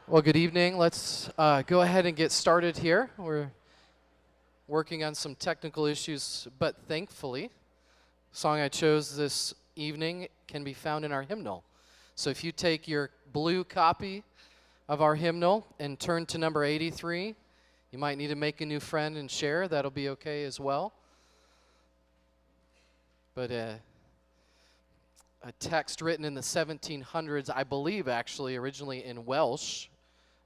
Well, good evening. Let's go ahead and get started here. We're working on some technical issues, but thankfully, the song I chose this evening can be found in our hymnal. So if you take your blue copy of our hymnal and turn to number 83, you might need to make a new friend and share. That'll be okay as well. But a text written in the 1700s, I believe actually originally in Welsh,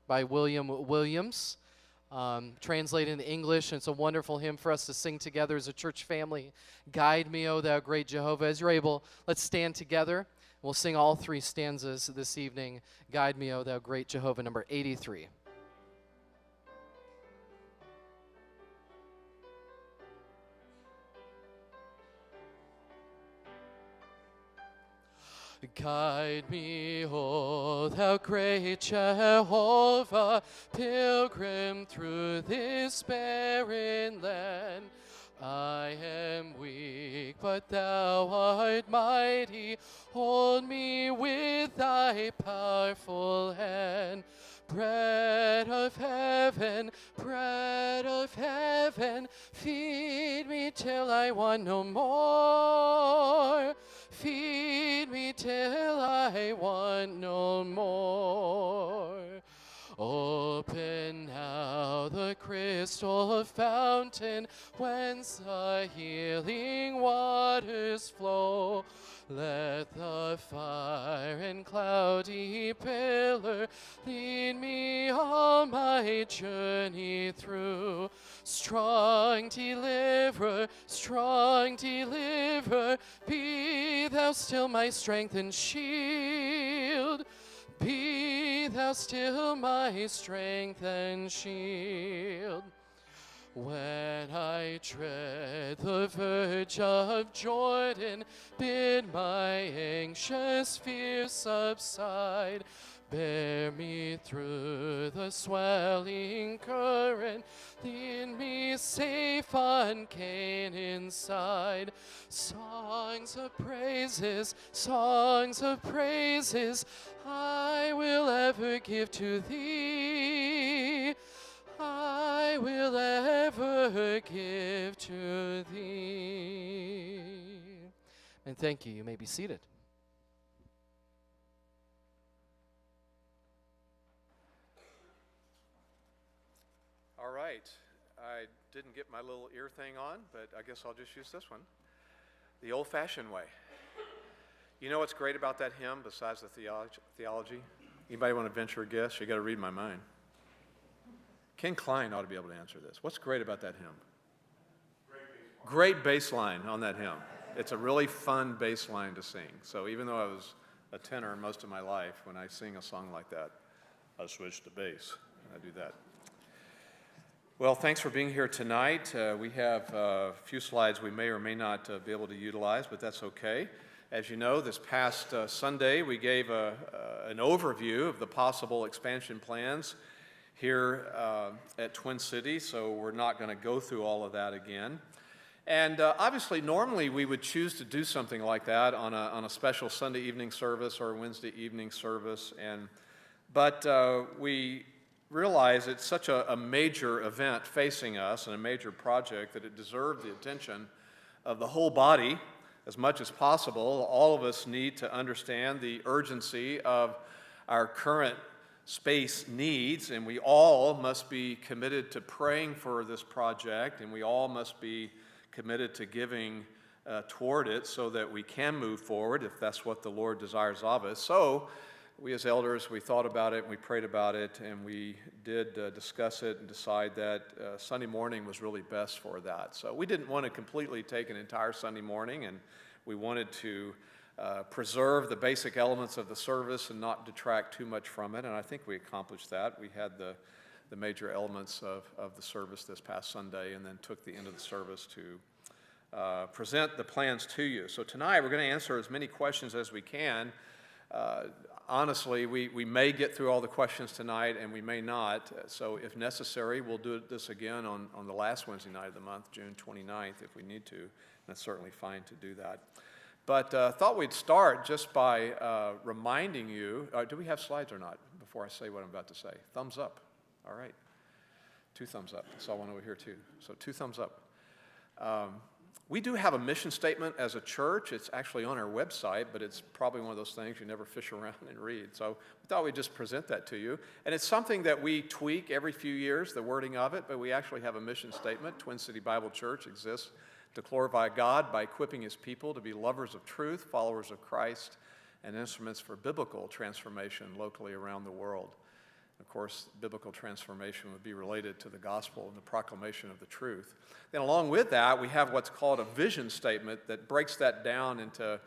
by William Williams, translated into English, and it's a wonderful hymn for us to sing together as a church family. Guide me, O thou great Jehovah. As you're able, let's stand together. We'll sing all three stanzas this evening. Guide me, O thou great Jehovah, number 83. Guide me, O thou great Jehovah, pilgrim through this barren land. I am weak, but thou art mighty. Hold me with thy powerful hand. Bread of heaven, feed me till I want no more. Feed me till I want no more. Open now the crystal fountain whence the healing waters flow. Let the fire and cloudy pillar lead me on my journey through. Strong deliverer, be thou still my strength and shield. Be thou still my strength and shield. When I tread the verge of Jordan, bid my anxious fears subside. Bear me through the swelling current, lead me safe on Canaan's side. Songs of praises, I will ever give to thee. I will ever give to thee. And thank you. You may be seated. All right. I didn't get my little ear thing on, but I guess I'll just use this one. The old-fashioned way. You know what's great about that hymn besides the theology? Anybody want to venture a guess? You got to read my mind. Ken Klein ought to be able to answer this. What's great about that hymn? Great bass line on that hymn. It's a really fun bass line to sing. So even though I was a tenor most of my life, when I sing a song like that, I switch to bass. I do that. Well, thanks for being here tonight. We have a few slides we may or may not be able to utilize, but that's okay. As you know, this past Sunday, we gave an overview of the possible expansion plans here at Twin Cities, so we're not going to go through all of that again. And obviously, normally we would choose to do something like that on a special Sunday evening service or a Wednesday evening service, but we realize it's such a major event facing us and a major project that it deserved the attention of the whole body as much as possible. All of us need to understand the urgency of our current space needs, and we all must be committed to praying for this project, and we all must be committed to giving toward it so that we can move forward if that's what the Lord desires of us. So we as elders, we thought about it, and we prayed about it, and we did discuss it and decide that Sunday morning was really best for that. So we didn't want to completely take an entire Sunday morning, and we wanted to preserve the basic elements of the service and not detract too much from it, and I think we accomplished that. We had the major elements of the service this past Sunday and then took the end of the service to present the plans to you. So tonight we're going to answer as many questions as we can. Honestly, we may get through all the questions tonight and we may not, so if necessary, we'll do this again on the last Wednesday night of the month, June 29th, if we need to, and that's certainly fine to do that. But thought we'd start just by reminding you, do we have slides or not? before I say what I'm about to say? Thumbs up. All right. 2 thumbs up. I saw one over here too. So 2 thumbs up. We do have a mission statement as a church. It's actually on our website, but it's probably one of those things you never fish around and read. So we thought we'd just present that to you. And it's something that we tweak every few years, the wording of it, but we actually have a mission statement. Twin City Bible Church exists to glorify God by equipping his people to be lovers of truth, followers of Christ, and instruments for biblical transformation locally around the world. Of course, biblical transformation would be related to the gospel and the proclamation of the truth. Then along with that, we have what's called a vision statement that breaks that down into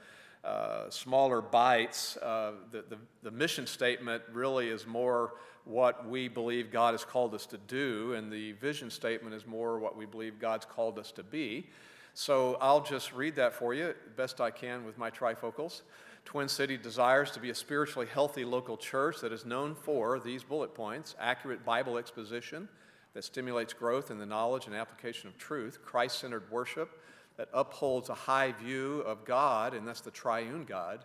smaller bites. The mission statement really is more what we believe God has called us to do, and the vision statement is more what we believe God's called us to be. So I'll just read that for you best I can with my trifocals. Twin City desires to be a spiritually healthy local church that is known for these bullet points: accurate Bible exposition that stimulates growth in the knowledge and application of truth, Christ-centered worship that upholds a high view of God, and that's the triune God,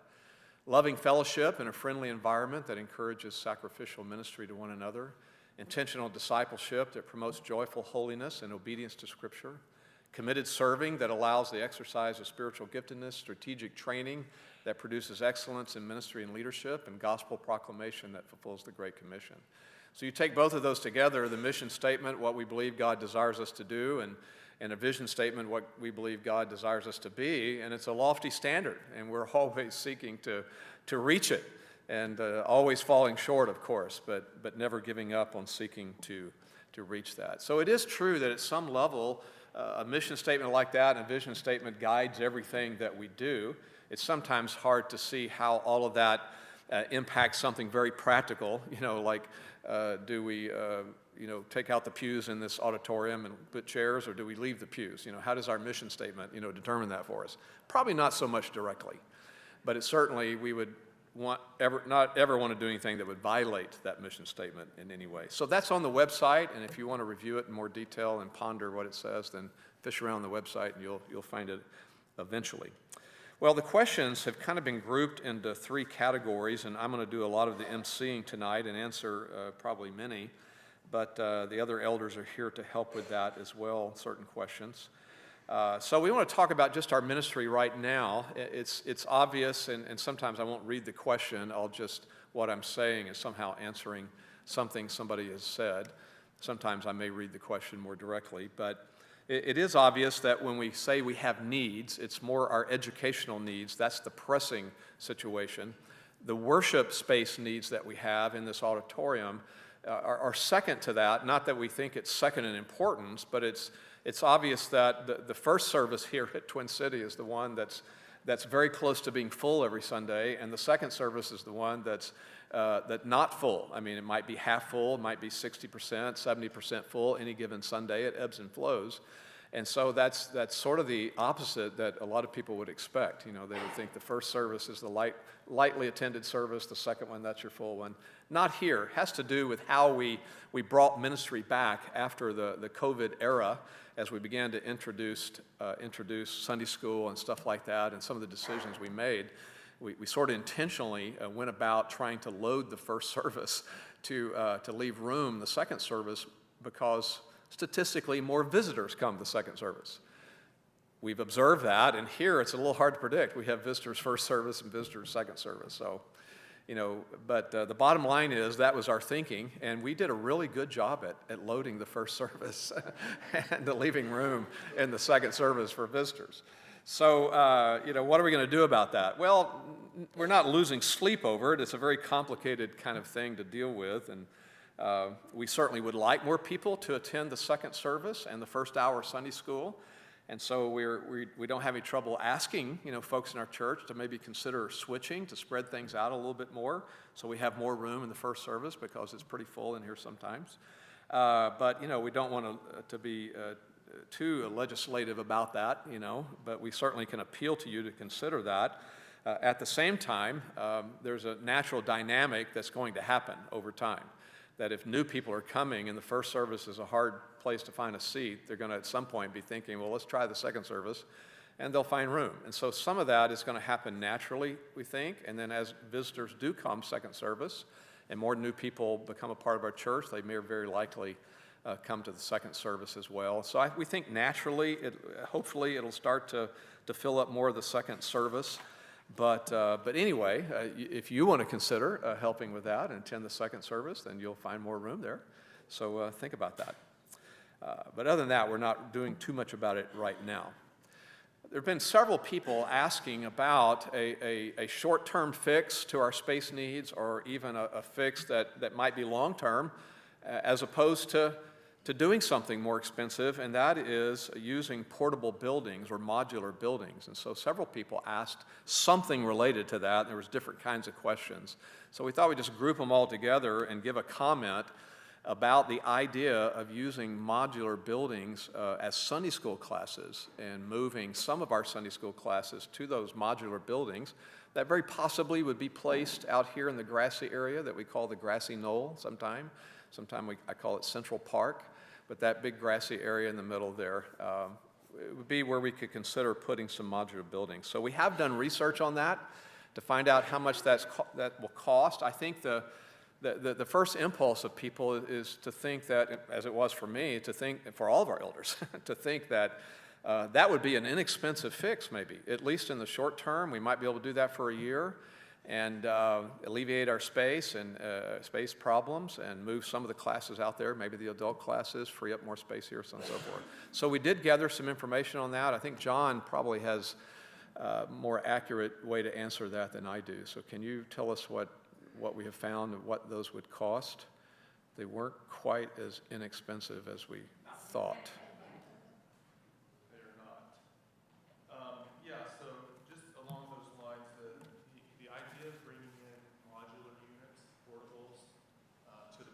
loving fellowship in a friendly environment that encourages sacrificial ministry to one another, intentional discipleship that promotes joyful holiness and obedience to Scripture, committed serving that allows the exercise of spiritual giftedness, strategic training that produces excellence in ministry and leadership, and gospel proclamation that fulfills the Great Commission. So you take both of those together, the mission statement, what we believe God desires us to do, and a vision statement, what we believe God desires us to be, and it's a lofty standard, and we're always seeking to reach it, and always falling short, of course, but never giving up on seeking to reach that. So it is true that at some level, a mission statement like that and a vision statement guides everything that we do. It's sometimes hard to see how all of that impacts something very practical, like do we take out the pews in this auditorium and put chairs, or do we leave the pews? How does our mission statement determine that for us? Probably not so much directly, but it certainly we would not ever want to do anything that would violate that mission statement in any way. So that's on the website, and if you want to review it in more detail and ponder what it says, then fish around the website and you'll find it eventually. Well, the questions have kind of been grouped into 3 categories, and I'm going to do a lot of the emceeing tonight and answer probably many, but the other elders are here to help with that as well, certain questions. So we want to talk about just our ministry right now. It's obvious, and sometimes I won't read the question. What I'm saying is somehow answering something somebody has said. Sometimes I may read the question more directly, but it is obvious that when we say we have needs, it's more our educational needs. That's the pressing situation. The worship space needs that we have in this auditorium are second to that. Not that we think it's second in importance, but it's obvious that the first service here at Twin City is the one that's very close to being full every Sunday, and the second service is the one that's not full. I mean, it might be half full, it might be 60%, 70% full any given Sunday. It ebbs and flows. And so that's sort of the opposite that a lot of people would expect. They would think the first service is the lightly attended service, the second one, that's your full one. Not here. It has to do with how we brought ministry back after the COVID era, as we began to introduce Sunday school and stuff like that, and some of the decisions we made. We sort of intentionally went about trying to load the first service to leave room the second service, because statistically more visitors come to the second service. We've observed that, and here it's a little hard to predict. We have visitors first service and visitors second service. So, but the bottom line is that was our thinking, and we did a really good job at loading the first service and leaving room in the second service for visitors. So, what are we going to do about that? Well, we're not losing sleep over it. It's a very complicated kind of thing to deal with, and we certainly would like more people to attend the second service and the first hour of Sunday school. And so we don't have any trouble asking, folks in our church to maybe consider switching to spread things out a little bit more, so we have more room in the first service, because it's pretty full in here sometimes. But we don't want to be too legislative about that, but we certainly can appeal to you to consider that. At the same time, there's a natural dynamic that's going to happen over time, that if new people are coming and the first service is a hard place to find a seat, they're going to at some point be thinking, well, let's try the second service, and they'll find room. And so some of that is going to happen naturally, we think, and then as visitors do come second service, and more new people become a part of our church, they may very likely come to the second service as well. So we think naturally, hopefully it'll start to fill up more of the second service. But anyway, if you want to consider helping with that and attend the second service, then you'll find more room there. So think about that. But other than that, we're not doing too much about it right now. There have been several people asking about a short-term fix to our space needs, or even a fix that might be long-term, as opposed to doing something more expensive, and that is using portable buildings or modular buildings. And so several people asked something related to that, and there was different kinds of questions. So we thought we'd just group them all together and give a comment about the idea of using modular buildings as Sunday school classes, and moving some of our Sunday school classes to those modular buildings that very possibly would be placed out here in the grassy area that we call the grassy knoll sometime. I call it Central Park, but that big grassy area in the middle there, it would be where we could consider putting some modular buildings. So we have done research on that to find out how much that will cost. I think the first impulse of people is to think that, as it was for me, to think, for all of our elders, to think that that would be an inexpensive fix maybe, at least in the short term. We might be able to do that for a year and alleviate our space and space problems, and move some of the classes out there, maybe the adult classes, free up more space here, so on and so forth. So we did gather some information on that. I think John probably has a more accurate way to answer that than I do. So can you tell us what we have found and what those would cost? They weren't quite as inexpensive as we thought.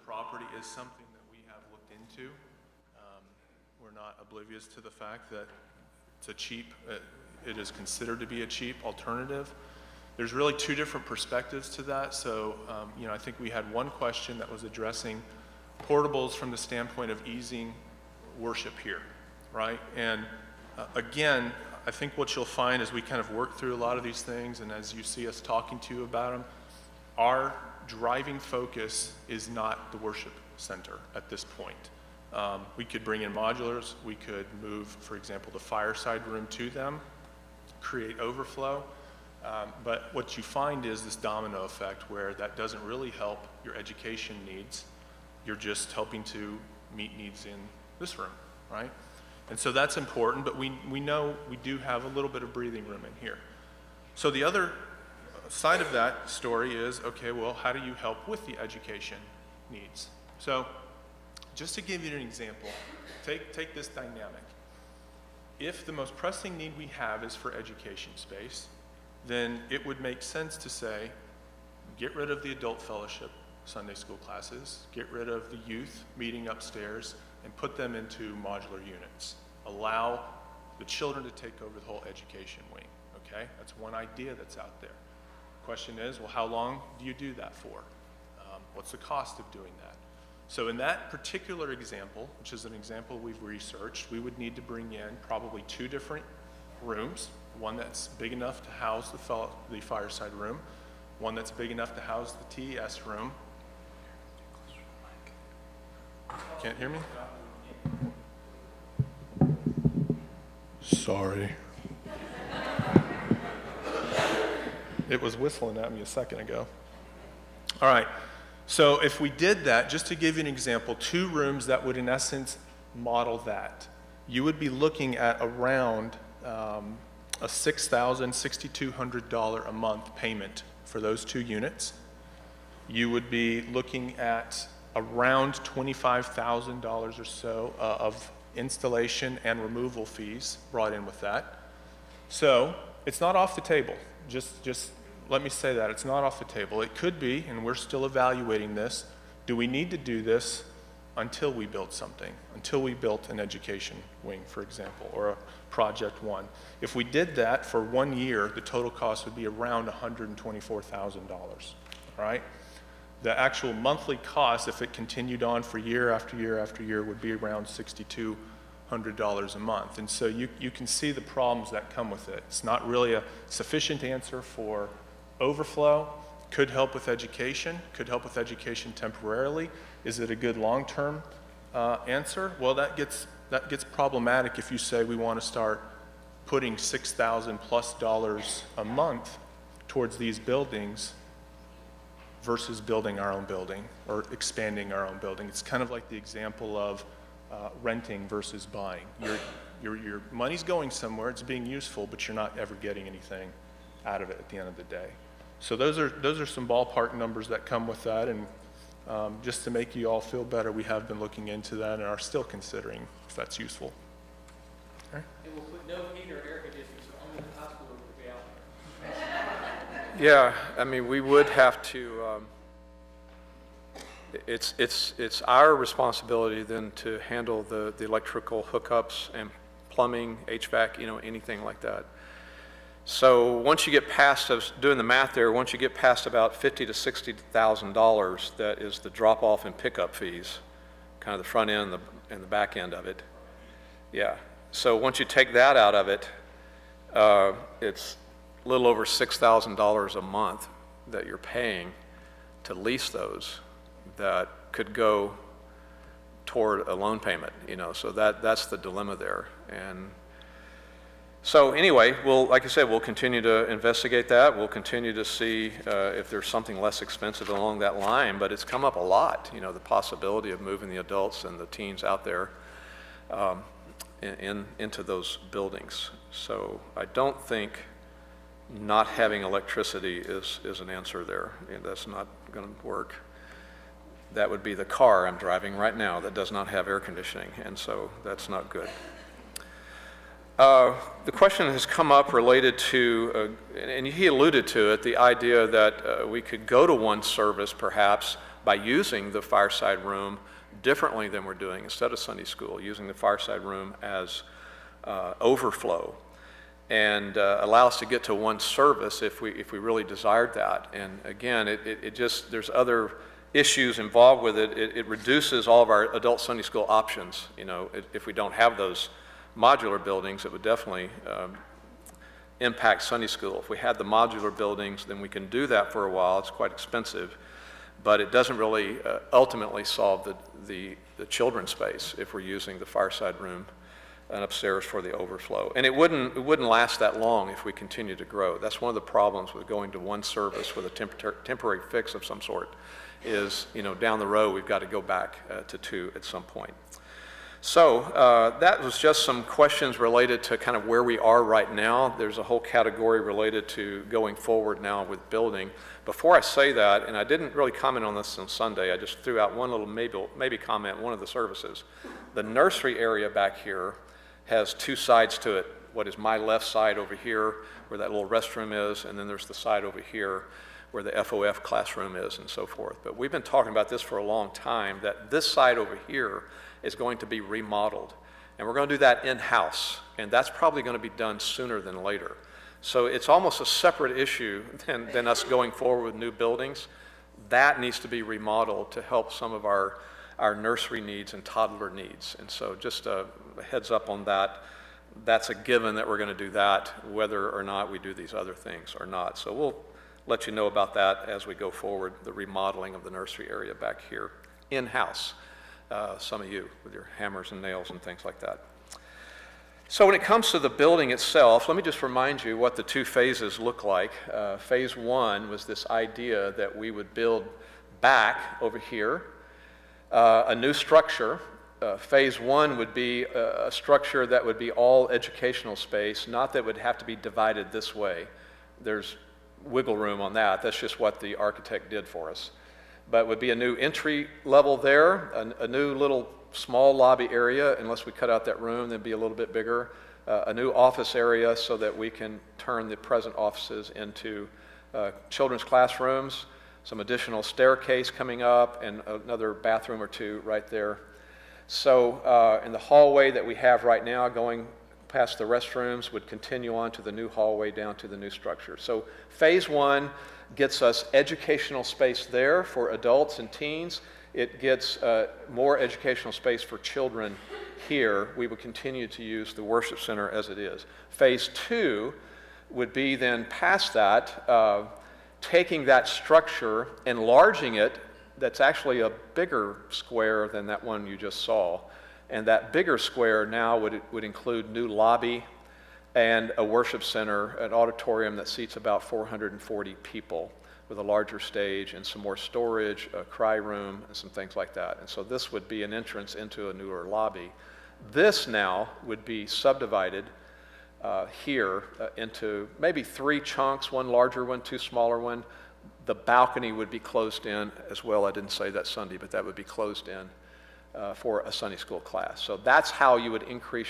Property is something that we have looked into. We're not oblivious to the fact that it's a cheap, it is considered to be a cheap alternative. There's really two different perspectives to that. So, I think we had one question that was addressing portables from the standpoint of easing worship here, right? And again, I think what you'll find as we kind of work through a lot of these things, and as you see us talking to you about them, our driving focus is not the worship center at this point. We could bring in modulars, we could move, for example, the fireside room to them, create overflow, but what you find is this domino effect where that doesn't really help your education needs. You're just helping to meet needs in this room, right? And so that's important, but we know we do have a little bit of breathing room in here. So the other side of that story is, okay, well, how do you help with the education needs? So just to give you an example, take this dynamic. If the most pressing need we have is for education space, then it would make sense to say, get rid of the adult fellowship Sunday school classes, get rid of the youth meeting upstairs, and put them into modular units. Allow the children to take over the whole education wing, okay? That's one idea that's out there. Question is, well, how long do you do that for? What's the cost of doing that? So in that particular example, which is an example we've researched, we would need to bring in probably two different rooms, one that's big enough to house the fireside room, one that's big enough to house the TES room. Can't hear me? Sorry. It was whistling at me a second ago. All right, so if we did that, just to give you an example, two rooms that would in essence model that, you would be looking at around a $6,000, $6,200 a month payment for those two units. You would be looking at around $25,000 or so of installation and removal fees brought in with that. So it's not off the table. Just let me say that, it's not off the table. It could be, and we're still evaluating this, do we need to do this until we build something, until we built an education wing, for example, or a project one? If we did that for 1 year, the total cost would be around $124,000, all right? The actual monthly cost, if it continued on for year after year after year, would be around $6,200 a month. And so you can see the problems that come with it. It's not really a sufficient answer for overflow, Could help with education, could help with education temporarily. Is it a good long-term answer? Well, that gets problematic if you say we want to start putting $6,000+ a month towards these buildings versus building our own building or expanding our own building. It's kind of like the example of renting versus buying. Your money's going somewhere, it's being useful, but you're not ever getting anything out of it at the end of the day. So those are some ballpark numbers that come with that, and just to make you all feel better, we have been looking into that and are still considering if that's useful. Okay. And we'll put no heat or air conditioning, so only the high school will be out there. Yeah, I mean, we would have to, it's our responsibility then to handle the electrical hookups and plumbing, HVAC, you know, anything like that. So once you get past, I was doing the math there, once you get past about $50,000 to $60,000, that is the drop-off and pickup fees, kind of the front end and the back end of it. Yeah, so once you take that out of it, it's a little over $6,000 a month that you're paying to lease those that could go toward a loan payment, you know, so that's the dilemma there. And so anyway, like I said, we'll continue to investigate that. We'll continue to see if there's something less expensive along that line, but it's come up a lot, you know, the possibility of moving the adults and the teens out there into those buildings. So I don't think not having electricity is an answer there. And that's not going to work. That would be the car I'm driving right now that does not have air conditioning, and so that's not good. The question has come up related to, and he alluded to it, the idea that we could go to one service perhaps by using the fireside room differently than we're doing instead of Sunday school, using the fireside room as overflow and allow us to get to one service if we really desired that. And again, it just, there's other issues involved with it. It reduces all of our adult Sunday school options. You know, if we don't have those modular buildings, it would definitely impact Sunday school. If we had the modular buildings, then we can do that for a while. It's quite expensive, but it doesn't really ultimately solve the children's space if we're using the fireside room and upstairs for the overflow. And it wouldn't last that long if we continue to grow. That's one of the problems with going to one service with a temporary fix of some sort is, you know, down the road we've got to go back to two at some point. So that was just some questions related to kind of where we are right now. There's a whole category related to going forward now with building. Before I say that, and I didn't really comment on this on Sunday, I just threw out one little maybe comment, one of the services. The nursery area back here has two sides to it. What is my left side over here, where that little restroom is, and then there's the side over here where the FOF classroom is and so forth. But we've been talking about this for a long time, that this side over here is going to be remodeled. And we're going to do that in-house, and that's probably going to be done sooner than later. So it's almost a separate issue than us going forward with new buildings. That needs to be remodeled to help some of our nursery needs and toddler needs. And so just a heads up on that. That's a given that we're going to do that, whether or not we do these other things or not. So we'll let you know about that as we go forward, the remodeling of the nursery area back here in-house. Some of you with your hammers and nails and things like that. So when it comes to the building itself, let me just remind you what the two phases look like. Phase one was this idea that we would build back over here a new structure. Phase one would be a structure that would be all educational space, not that it would have to be divided this way. There's wiggle room on that. That's just what the architect did for us. But it would be a new entry level there, a new little small lobby area, unless we cut out that room, then be a little bit bigger, a new office area so that we can turn the present offices into children's classrooms, some additional staircase coming up, and another bathroom or two right there. So in the hallway that we have right now going past the restrooms would continue on to the new hallway down to the new structure. So phase one gets us educational space there for adults and teens. It gets more educational space for children here. We would continue to use the worship center as it is. Phase two would be then past that taking that structure, enlarging it, that's actually a bigger square than that one you just saw. And that bigger square now would include new lobby and a worship center, an auditorium that seats about 440 people with a larger stage and some more storage, a cry room, and some things like that. And so this would be an entrance into a newer lobby. This now would be subdivided here into maybe 3 chunks, one larger one, 2 smaller one. The balcony would be closed in as well. I didn't say that Sunday, but that would be closed in for a Sunday school class. So that's how you would increase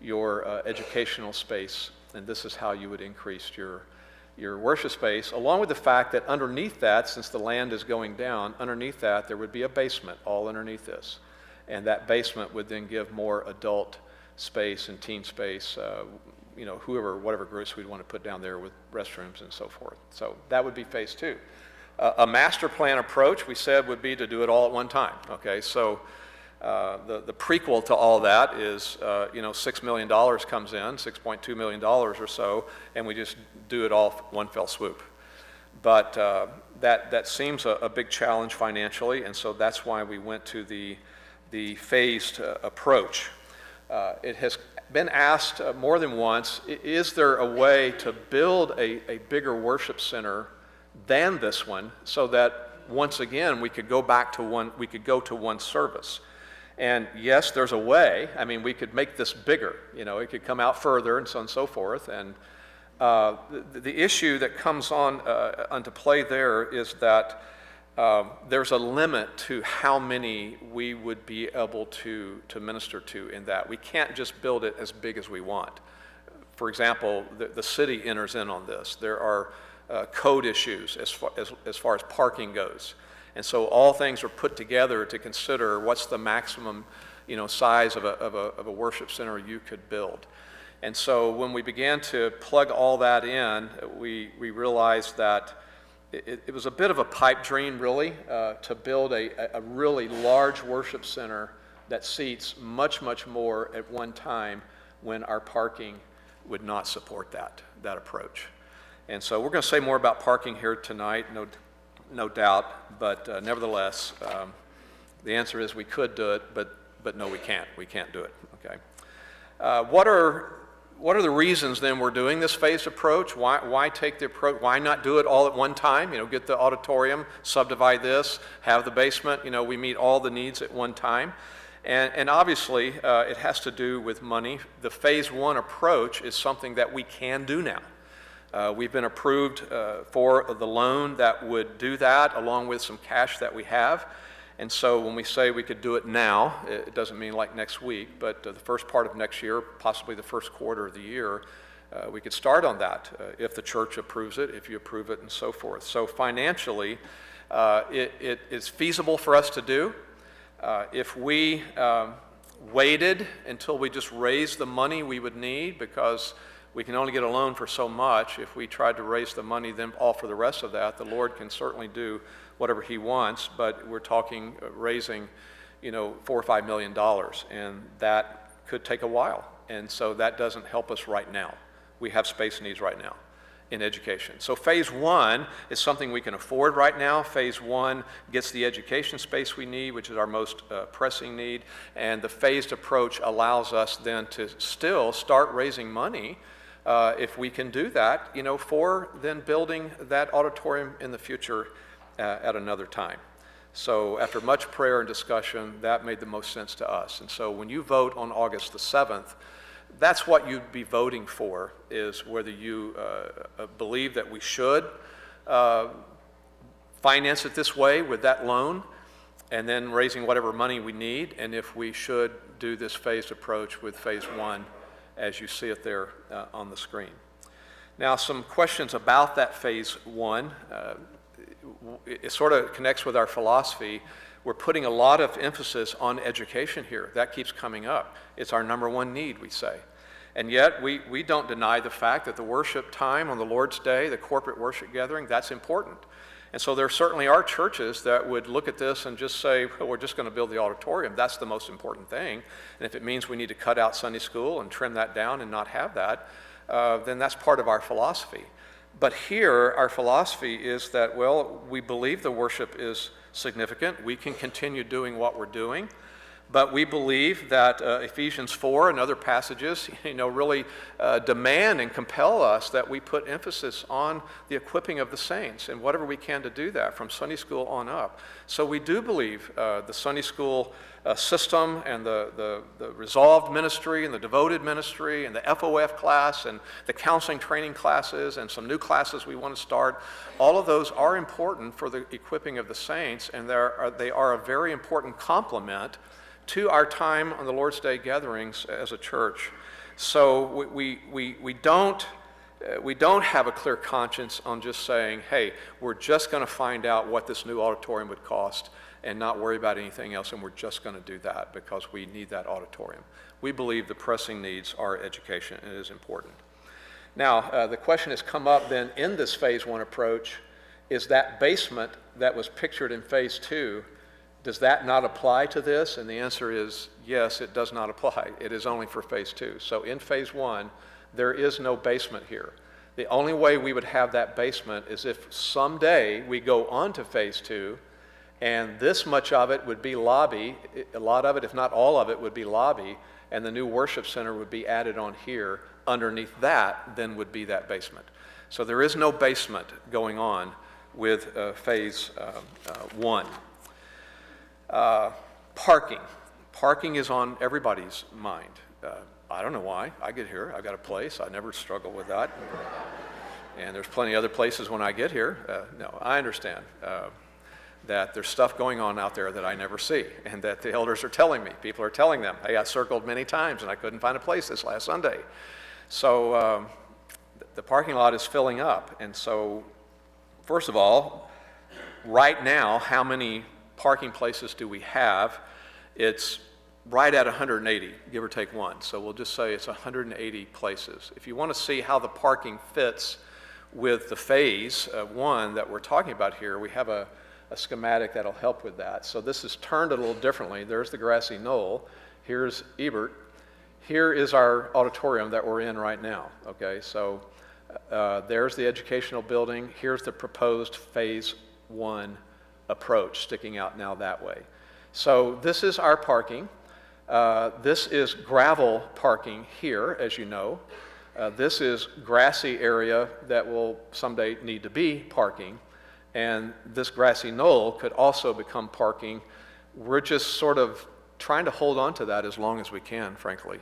your educational space, and this is how you would increase your worship space, along with the fact that underneath that, since the land is going down, underneath that there would be a basement all underneath this. And that basement would then give more adult space and teen space, whatever groups we'd want to put down there with restrooms and so forth. So that would be phase 2. A master plan approach, we said, would be to do it all at one time. Okay, so the prequel to all that is, $6 million comes in, $6.2 million or so, and we just do it all one fell swoop. But that seems a big challenge financially, and so that's why we went to the phased approach. It has been asked more than once, is there a way to build a bigger worship center than this one so that once again we could go to one service? And yes, there's a way. I mean, we could make this bigger. It could come out further and so on and so forth. And the issue that comes onto play there is that there's a limit to how many we would be able to minister to in that. We can't just build it as big as we want. For example, the city enters in on this. There are code issues as far as parking goes. And so all things are put together to consider what's the maximum, size of a worship center you could build. And so when we began to plug all that in, we realized that it was a bit of a pipe dream, really, to build a really large worship center that seats much, much more at one time when our parking would not support that approach. And so we're going to say more about parking here tonight, no doubt, but nevertheless, the answer is we could do it, but no, we can't. We can't do it, okay? What are the reasons then we're doing this phased approach? Why take the approach? Why not do it all at one time? Get the auditorium, subdivide this, have the basement. We meet all the needs at one time. And obviously, it has to do with money. The phase 1 approach is something that we can do now. We've been approved for the loan that would do that, along with some cash that we have. And so when we say we could do it now, it doesn't mean like next week, but the first part of next year, possibly the first quarter of the year, we could start on that if the church approves it, if you approve it, and so forth. So financially, it is feasible for us to do. If we waited until we just raised the money we would need, because we can only get a loan for so much, if we tried to raise the money then all for the rest of that, the Lord can certainly do whatever he wants, but we're talking raising, $4 or $5 million, and that could take a while. And so that doesn't help us right now. We have space needs right now in education. So phase 1 is something we can afford right now. Phase 1 gets the education space we need, which is our most pressing need, and the phased approach allows us then to still start raising money if we can do that, for then building that auditorium in the future at another time. So after much prayer and discussion, that made the most sense to us. And so when you vote on August the 7th, that's what you'd be voting for, is whether you believe that we should finance it this way with that loan and then raising whatever money we need, and if we should do this phased approach with phase 1 as you see it there on the screen. Now, some questions about that phase 1. It sort of connects with our philosophy. We're putting a lot of emphasis on education here. That keeps coming up. It's our number 1 need, we say. And yet, we don't deny the fact that the worship time on the Lord's Day, the corporate worship gathering, that's important. And so there certainly are churches that would look at this and just say, well, we're just going to build the auditorium. That's the most important thing. And if it means we need to cut out Sunday school and trim that down and not have that, then that's part of our philosophy. But here, our philosophy is that, well, we believe the worship is significant. We can continue doing what we're doing. But we believe that Ephesians 4 and other passages, really demand and compel us that we put emphasis on the equipping of the saints and whatever we can to do that from Sunday school on up. So we do believe the Sunday school system and the resolved ministry and the devoted ministry and the FOF class and the counseling training classes and some new classes we want to start, all of those are important for the equipping of the saints, and they are a very important complement to our time on the Lord's Day gatherings as a church. So we don't have a clear conscience on just saying, hey, we're just going to find out what this new auditorium would cost and not worry about anything else, and we're just going to do that because we need that auditorium. We believe the pressing needs are education, and it is important. Now, the question has come up then in this Phase 1 approach, is that basement that was pictured in Phase 2, does that not apply to this? And the answer is yes, it does not apply. It is only for Phase 2. So in Phase 1, there is no basement here. The only way we would have that basement is if someday we go on to Phase 2, and this much of it would be lobby, a lot of it, if not all of it, would be lobby, and the new worship center would be added on here. Underneath that, then would be that basement. So there is no basement going on with Phase 1. Parking. Parking is on everybody's mind. I don't know why. I get here, I've got a place, I never struggle with that. And there's plenty of other places when I get here. No, I understand that there's stuff going on out there that I never see, and that the elders are telling me. People are telling them, hey, I circled many times and I couldn't find a place this last Sunday. So the parking lot is filling up. And so, first of all, right now, how many parking places do we have? It's right at 180, give or take one. So we'll just say it's 180 places. If you want to see how the parking fits with the Phase 1 that we're talking about here, we have a schematic that'll help with that. So this is turned a little differently. There's the grassy knoll. Here's Ebert. Here is our auditorium that we're in right now. Okay, so there's the educational building. Here's the proposed Phase 1 approach sticking out now that way. So this is our parking. This is gravel parking here, as you know. This is grassy area that will someday need to be parking. And this grassy knoll could also become parking. We're just sort of trying to hold on to that as long as we can, frankly,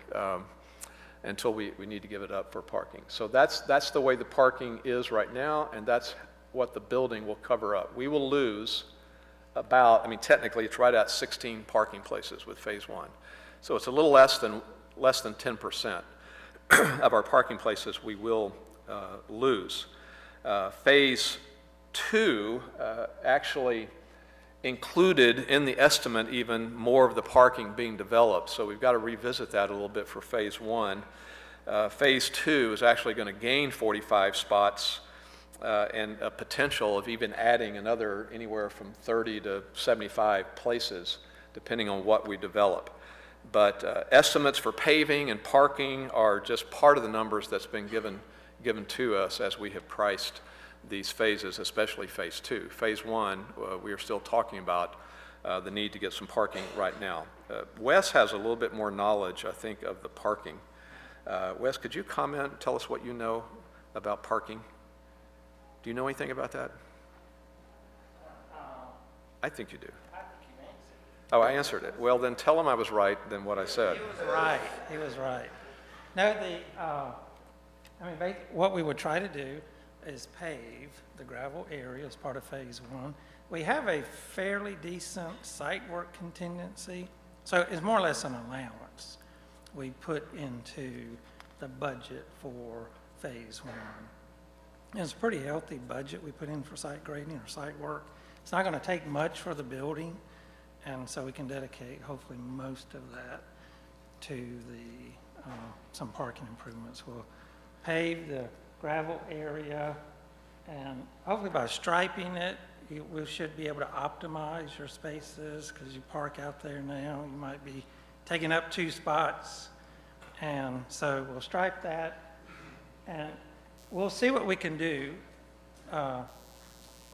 until we need to give it up for parking. So that's the way the parking is right now, and that's what the building will cover up. We will lose technically it's right at 16 parking places with Phase 1. So it's a little less than 10% of our parking places we will lose. Phase 2 actually included in the estimate even more of the parking being developed. So we've got to revisit that a little bit for Phase 1. Phase 2 is actually going to gain 45 spots and a potential of even adding another anywhere from 30 to 75 places, depending on what we develop. But estimates for paving and parking are just part of the numbers that's been given to us as we have priced these phases, especially Phase 2. Phase 1, we are still talking about the need to get some parking right now. Wes has a little bit more knowledge, I think, of the parking. Wes, could you comment, tell us what you know about parking? Do you know anything about that? I think you do. I think you answered. Oh, I answered it. Well, then tell him I was right than what I said. He was right. He was right. No, what we would try to do is pave the gravel area as part of Phase 1. We have a fairly decent site work contingency, so it's more or less an allowance we put into the budget for Phase 1. It's a pretty healthy budget we put in for site grading or site work. It's not going to take much for the building, and so we can dedicate hopefully most of that to some parking improvements. We'll pave the gravel area, and hopefully by striping it, we should be able to optimize your spaces, because you park out there now, you might be taking up 2 spots. And so we'll stripe that, and we'll see what we can do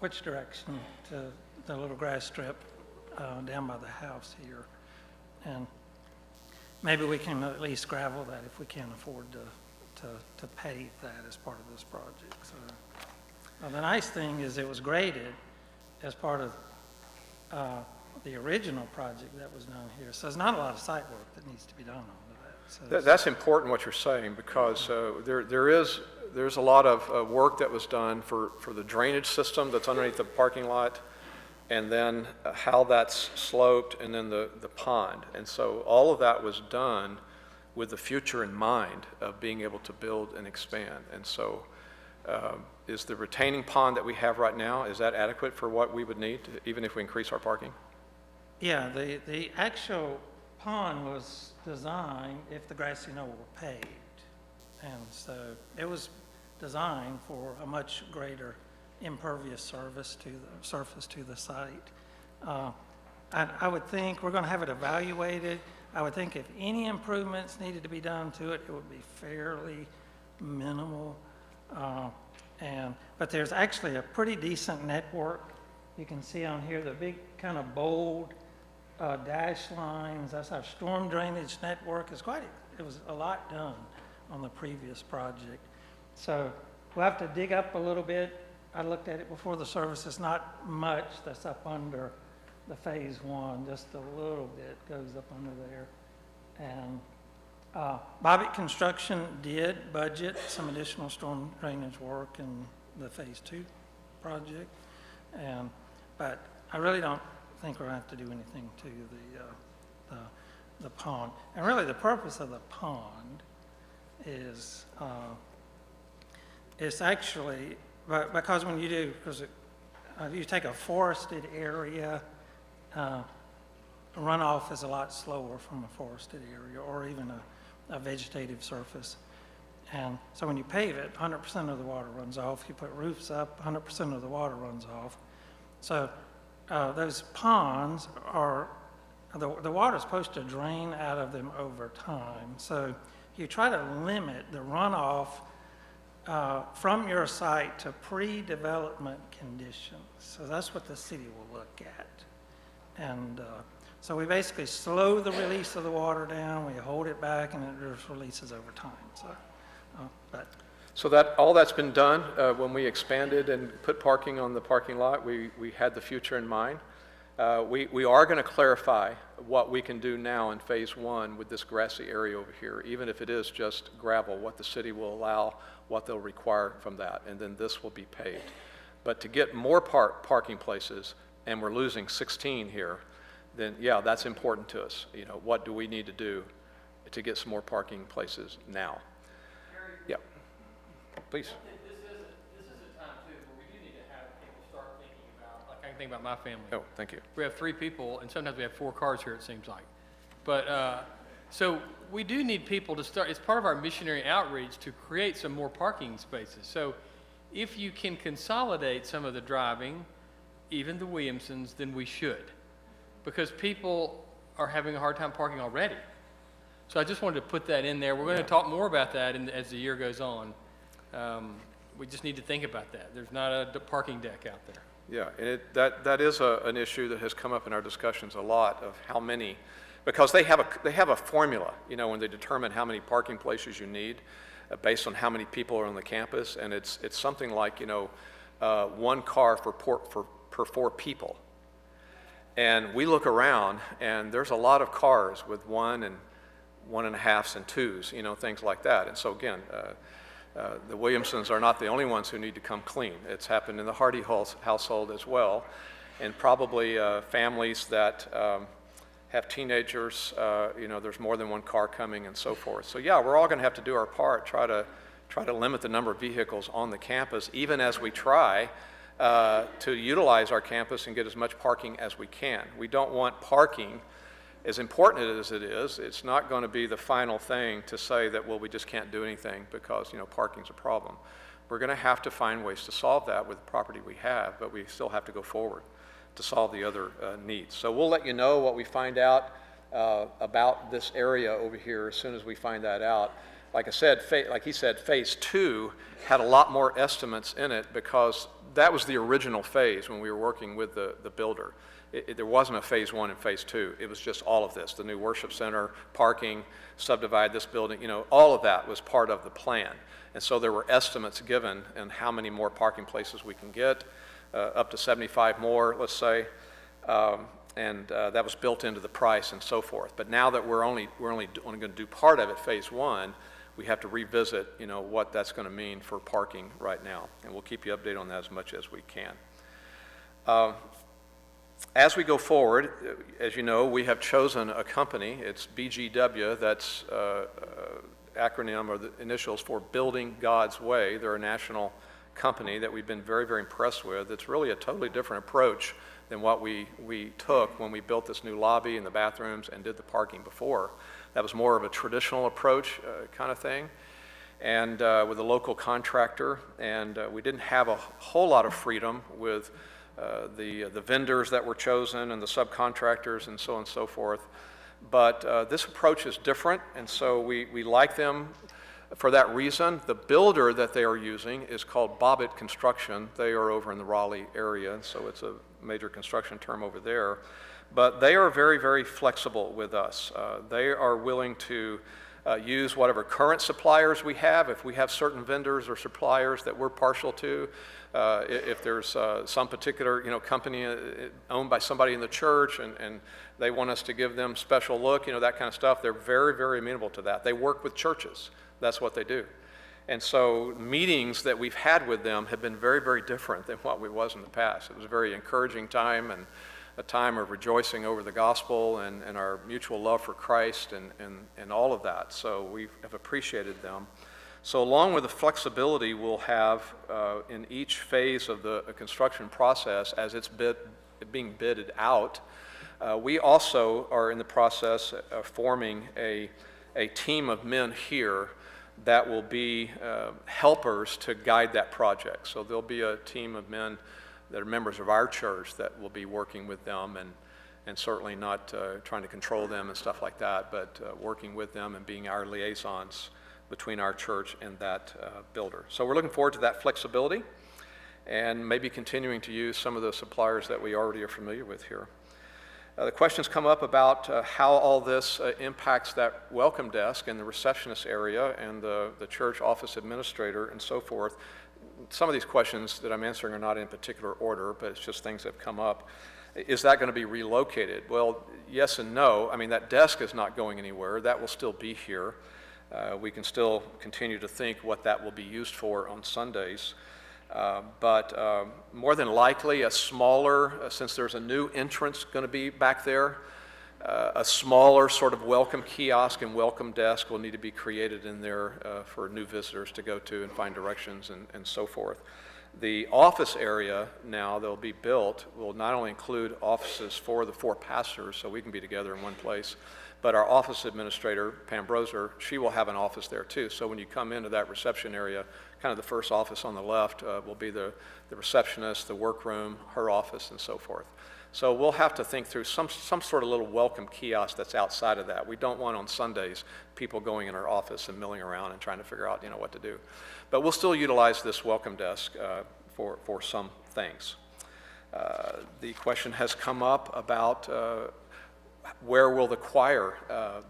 which direction to the little grass strip down by the house here. And maybe we can at least gravel that if we can't afford to pave that as part of this project. So, the nice thing is it was graded as part of the original project that was done here. So there's not a lot of site work that needs to be done on that. So That's important what you're saying, because there's a lot of work that was done for the drainage system that's underneath the parking lot, and then how that's sloped, and then the pond. And so all of that was done with the future in mind of being able to build and expand. And so is the retaining pond that we have right now, is that adequate for what we would need, even if we increase our parking? yeah, the actual pond was designed if the grassy knoll were paved. And so it was designed for a much greater impervious surface to the site. I would think we're going to have it evaluated. I would think if any improvements needed to be done to it, it would be fairly minimal. But there's actually a pretty decent network. You can see on here the big kind of bold dash lines. That's our storm drainage network. It was a lot done on the previous project. So we'll have to dig up a little bit. I looked at it before the service. It's not much that's up under the phase one, just a little bit goes up under there. And Bobbitt Construction did budget some additional storm drainage work in the phase two project. But I really don't think we're going to have to do anything to the pond. And really the purpose of the pond is it's actually, because when you do, you take a forested area, runoff is a lot slower from a forested area or even a vegetative surface. And so when you pave it, 100% of the water runs off. You put roofs up, 100% of the water runs off. So those ponds are, the water is supposed to drain out of them over time. So you try to limit the runoff from your site to pre-development conditions. So that's what the city will look at. And so we basically slow the release of the water down, we hold it back, and it just releases over time. So that all that's been done when we expanded and put parking on the parking lot, we had the future in mind. We are going to clarify what we can do now in phase one with this grassy area over here, even if it is just gravel, what the city will allow, what they'll require from that, and then this will be paved. But to get more parking places, and we're losing 16 here, then yeah, that's important to us. You know, what do we need to do to get some more parking places now? Yeah, please. This is a time too where we do need to have people start thinking about, like I can think about my family. Oh, thank you. We have 3 people, and sometimes we have 4 cars here, it seems like. But, so we do need people to start, it's part of our missionary outreach to create some more parking spaces. So if you can consolidate some of the driving, even the Williamsons, then we should. Because people are having a hard time parking already. So I just wanted to put that in there. We're going to talk more about that as the year goes on. We just need to think about that. There's not a parking deck out there. Yeah, and that is an issue that has come up in our discussions a lot of how many, because they have a formula, you know, when they determine how many parking places you need based on how many people are on the campus, and it's something like, you know, 1 car per 4 people. And we look around, and there's a lot of cars with 1 and 1.5s and 2s, you know, things like that. And so again, the Williamsons are not the only ones who need to come clean. It's happened in the Hardy household as well, and probably families that have teenagers, you know, there's more than 1 car coming and so forth. So yeah, we're all going to have to do our part, try to limit the number of vehicles on the campus, even as we try to utilize our campus and get as much parking as we can. We don't want parking, as important as it is, it's not going to be the final thing to say that, well, we just can't do anything because, you know, parking's a problem. We're going to have to find ways to solve that with the property we have, but we still have to go forward to solve the other needs. So we'll let you know what we find out about this area over here as soon as we find that out. Like I said, like he said, phase 2 had a lot more estimates in it because that was the original phase when we were working with the builder. There wasn't a phase 1 and phase 2. It was just all of this, the new worship center, parking, subdivide this building, all of that was part of the plan. And so there were estimates given on how many more parking places we can get, up to 75 more, let's say, and that was built into the price and so forth. But now that we're only going to do part of it, phase 1, we have to revisit, what that's going to mean for parking right now, and we'll keep you updated on that as much as we can. As we go forward, as you know, we have chosen a company. It's BGW. That's acronym or the initials for Building God's Way. They're a national company that we've been very, very impressed with. It's really a totally different approach than what we took when we built this new lobby and the bathrooms and did the parking before. That was more of a traditional approach kind of thing, and with a local contractor, and we didn't have a whole lot of freedom with the vendors that were chosen and the subcontractors and so on and so forth. But this approach is different, and so we like them for that reason. The builder that they are using is called Bobbitt Construction. They are over in the Raleigh area, and so it's a major construction term over there. But they are very, very flexible with us. They are willing to use whatever current suppliers we have. If we have certain vendors or suppliers that we're partial to, if there's some particular company owned by somebody in the church and they want us to give them special look, that kind of stuff, they're very, very amenable to that. They work with churches. That's what they do. And so meetings that we've had with them have been very, very different than what we was in the past. It was a very encouraging time and a time of rejoicing over the gospel and our mutual love for Christ and all of that. So we have appreciated them. So along with the flexibility we'll have in each phase of the construction process as it's being bidded out, we also are in the process of forming a team of men here that will be helpers to guide that project. So there'll be a team of men that are members of our church that will be working with them and certainly not trying to control them and stuff like that, but working with them and being our liaisons between our church and that builder. So we're looking forward to that flexibility and maybe continuing to use some of the suppliers that we already are familiar with here. The questions come up about how all this impacts that welcome desk and the receptionist area and the church office administrator and so forth. Some of these questions that I'm answering are not in particular order, but it's just things that have come up. Is that going to be relocated? Well, yes and no. I mean, that desk is not going anywhere. That will still be here. We can still continue to think what that will be used for on Sundays. But more than likely, a smaller, since there's a new entrance going to be back there, a smaller sort of welcome kiosk and welcome desk will need to be created in there for new visitors to go to and find directions and so forth. The office area now that will be built will not only include offices for the 4 pastors, so we can be together in one place, but our office administrator, Pam Broser, she will have an office there too. So when you come into that reception area, kind of the first office on the left will be the receptionist, the workroom, her office, and so forth. So we'll have to think through some sort of little welcome kiosk that's outside of that. We don't want on Sundays people going in our office and milling around and trying to figure out what to do. But we'll still utilize this welcome desk for some things. The question has come up about where will the choir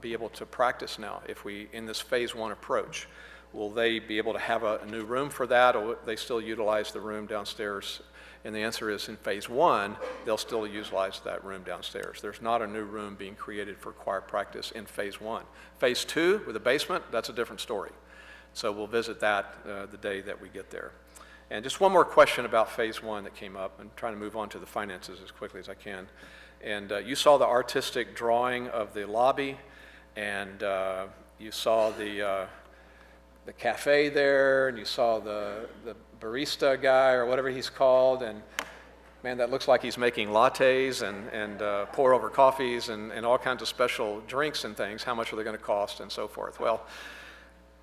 be able to practice now if we, in this phase 1 approach? Will they be able to have a new room for that, or will they still utilize the room downstairs? And the answer is in phase 1, they'll still utilize that room downstairs. There's not a new room being created for choir practice in phase 1. Phase 2, with a basement, that's a different story. So we'll visit that the day that we get there. And just one more question about phase 1 that came up. I'm trying to move on to the finances as quickly as I can. And you saw the artistic drawing of the lobby, and you saw the cafe there, and you saw the barista guy or whatever he's called, and man, that looks like he's making lattes and pour over coffees and all kinds of special drinks and things. How much are they going to cost and so forth? Well,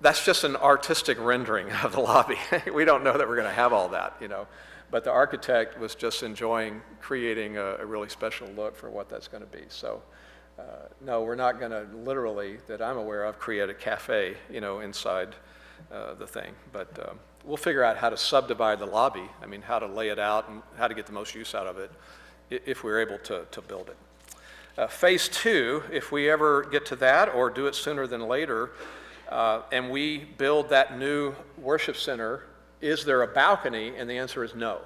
that's just an artistic rendering of the lobby. We don't know that we're going to have all that, but the architect was just enjoying creating a really special look for what that's going to be. So no, we're not going to literally, that I'm aware of, create a cafe, inside the thing. But we'll figure out how to subdivide the lobby, I mean, how to lay it out and how to get the most use out of it if we're able to build it. Phase 2, if we ever get to that or do it sooner than later, and we build that new worship center, is there a balcony? And the answer is no.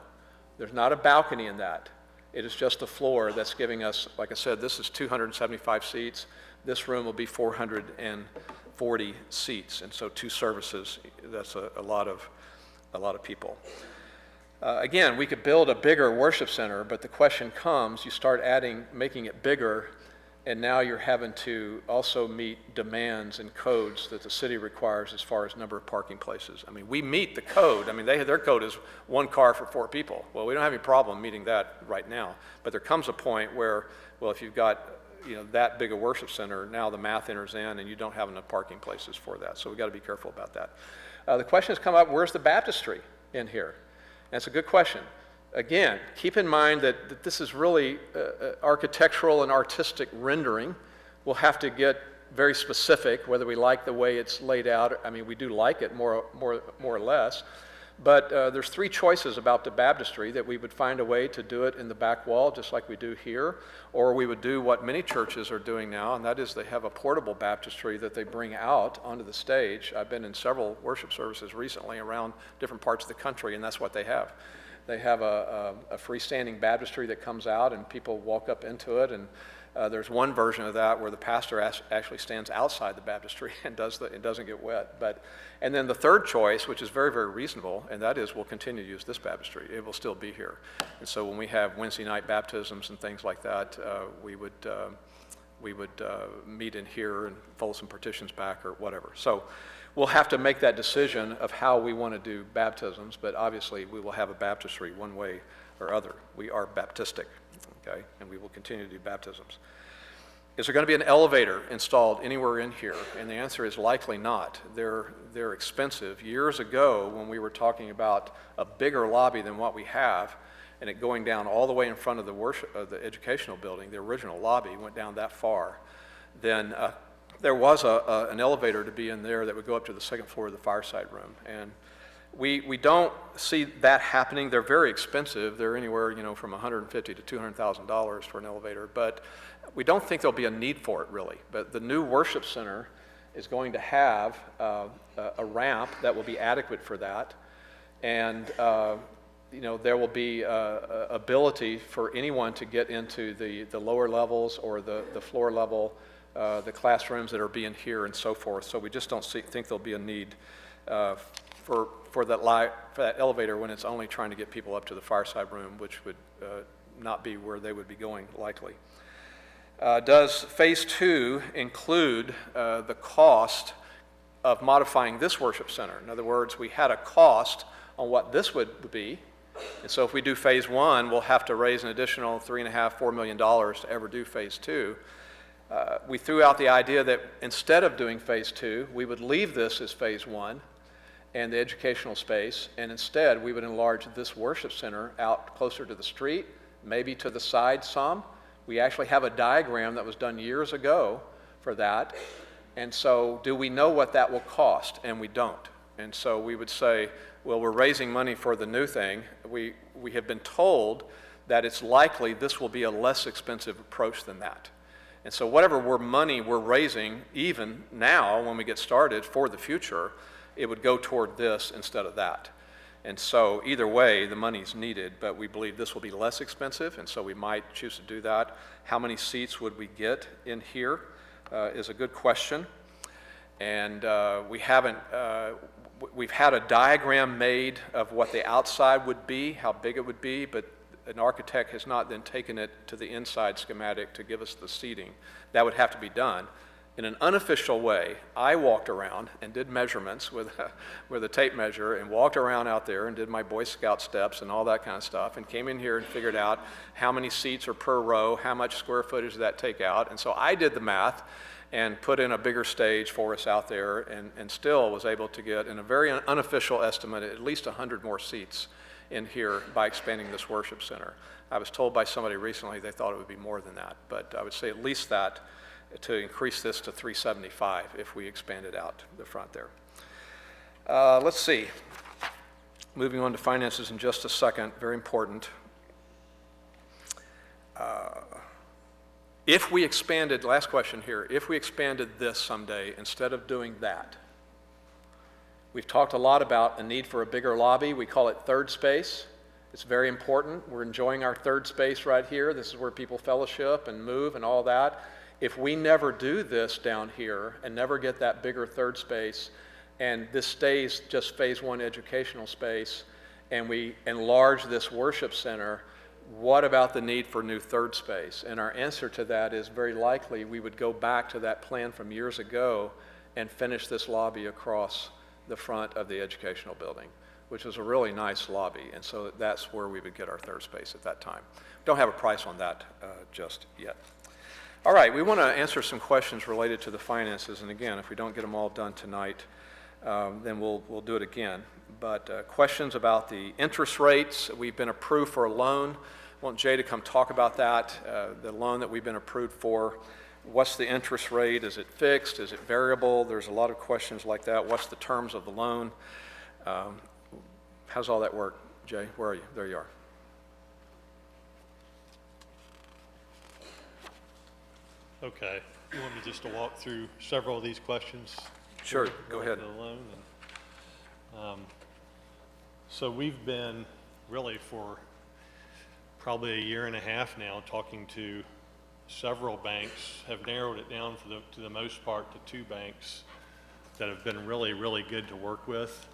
There's not a balcony in that. It is just a floor that's giving us, like I said, this is 275 seats. This room will be 440 seats, and so 2 services, that's a lot of people. Again, we could build a bigger worship center, but the question comes, you start making it bigger, and now you're having to also meet demands and codes that the city requires as far as number of parking places. I mean, we meet the code. I mean, their code is 1 car for 4 people. Well, we don't have any problem meeting that right now, but there comes a point where, well, if you've got that big a worship center, now the math enters in and you don't have enough parking places for that. So we've got to be careful about that. The question has come up, where's the baptistry in here? And it's a good question. Again, keep in mind that this is really architectural and artistic rendering. We'll have to get very specific whether we like the way it's laid out. I mean, we do like it more or less. But there's 3 choices about the baptistry: that we would find a way to do it in the back wall, just like we do here, or we would do what many churches are doing now, and that is they have a portable baptistry that they bring out onto the stage. I've been in several worship services recently around different parts of the country, and that's what they have. They have a freestanding baptistry that comes out, and people walk up into it, and there's one version of that where the pastor actually stands outside the baptistry and it doesn't get wet. And then the third choice, which is very, very reasonable, and that is we'll continue to use this baptistry. It will still be here. And so when we have Wednesday night baptisms and things like that, we would meet in here and fold some partitions back or whatever. So we'll have to make that decision of how we want to do baptisms, but obviously we will have a baptistry one way or other. We are Baptistic, okay, and we will continue to do baptisms. Is there going to be an elevator installed anywhere in here? And the answer is likely not. They're expensive. Years ago, when we were talking about a bigger lobby than what we have, and it going down all the way in front of the educational building, the original lobby went down that far, then there was an elevator to be in there that would go up to the 2nd floor of the fireside room. And we don't see that happening. They're very expensive. They're anywhere, from $150,000 to $200,000 for an elevator, but we don't think there'll be a need for it, really. But the new worship center is going to have a ramp that will be adequate for that, and there will be ability for anyone to get into the lower levels or the floor level, the classrooms that are being here and so forth. So we just don't think there'll be a need for that elevator when it's only trying to get people up to the fireside room, which would not be where they would be going likely. Does phase 2 include the cost of modifying this worship center? In other words, we had a cost on what this would be, and so if we do phase 1, we'll have to raise an additional $3.5–4 million to ever do phase 2. We threw out the idea that instead of doing phase 2, we would leave this as phase 1 and the educational space, and instead we would enlarge this worship center out closer to the street, maybe to the side some. We actually have a diagram that was done years ago for that, and so do we know what that will cost? And we don't. And so we would say, well, we're raising money for the new thing. We have been told that it's likely this will be a less expensive approach than that. And so whatever money we're raising, even now when we get started for the future, it would go toward this instead of that. And so either way, the money's needed, but we believe this will be less expensive, and so we might choose to do that. How many seats would we get in here is a good question. And we've had a diagram made of what the outside would be, how big it would be, but an architect has not then taken it to the inside schematic to give us the seating. That would have to be done. In an unofficial way, I walked around and did measurements with a tape measure and walked around out there and did my Boy Scout steps and all that kind of stuff, and came in here and figured out how many seats are per row, how much square footage does that take out. And so I did the math and put in a bigger stage for us out there, and still was able to get, in a very unofficial estimate, at least 100 more seats in here by expanding this worship center. I was told by somebody recently they thought it would be more than that, but I would say at least that, to increase this to 375 if we expand it out the front there. Let's see. Moving on to finances in just a second, very important. If we expanded, last question here, if we expanded this someday instead of doing that, we've talked a lot about a need for a bigger lobby. We call it third space. It's very important. We're enjoying our third space right here. This is where people fellowship and move and all that. If we never do this down here and never get that bigger third space, and this stays just phase one educational space, and we enlarge this worship center, what about the need for new third space? And our answer to that is very likely we would go back to that plan from years ago and finish this lobby across the front of the educational building, which is a really nice lobby. And so that's where we would get our third space at that time. Don't have a price on that just yet. All right, we want to answer some questions related to the finances. And again, if we don't get them all done tonight, then we'll do it again. But questions about the interest rates. We've been approved for a loan. I want Jay to come talk about that, the loan that we've been approved for. What's the interest rate? Is it fixed? Is it variable? There's a lot of questions like that. What's the terms of the loan? How's all that work, Jay? Where are you? There you are. Okay. You want me just to walk through several of these questions? Sure, go ahead. The loan. So we've been really for probably a year and a half now talking to several banks, have narrowed it down to the most part to 2 banks that have been really, really good to work with.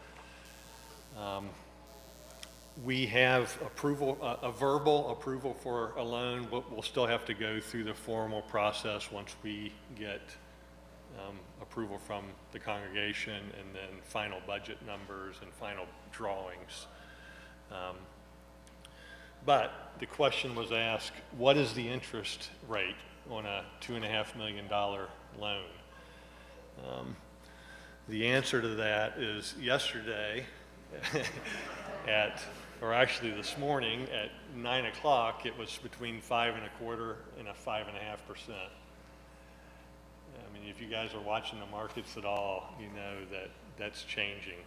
We have approval, a verbal approval for a loan, but we'll still have to go through the formal process once we get approval from the congregation and then final budget numbers and final drawings. But the question was asked, what is the interest rate on a $2.5 million loan? The answer to that is yesterday or actually this morning at 9 o'clock, it was between 5.25% and 5.5%. I mean, if you guys are watching the markets at all, you know that that's changing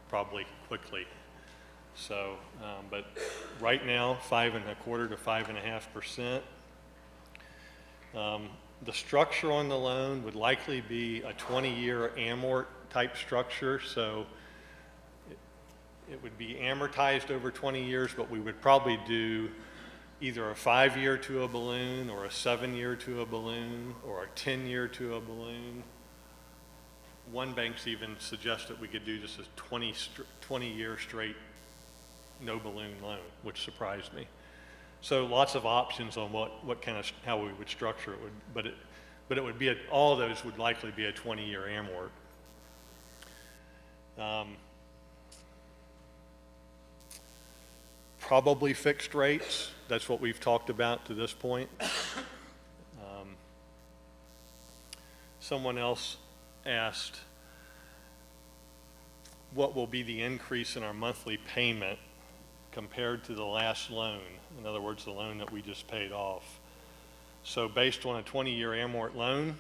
probably quickly. So, but right now, 5.25% to 5.5%. The structure on the loan would likely be a 20-year amort type structure. So it would be amortized over 20 years, but we would probably do either a 5-year to a balloon or a 7-year to a balloon or a 10-year to a balloon. One bank's even suggested we could do just a 20-year straight no balloon loan, which surprised me. So lots of options on what kind of, how we would structure it, but it would be, all of those would likely be a 20-year amort. Probably fixed rates. That's what we've talked about to this point. Someone else asked, what will be the increase in our monthly payment compared to the last loan? In other words, the loan that we just paid off. So based on a 20-year amort loan,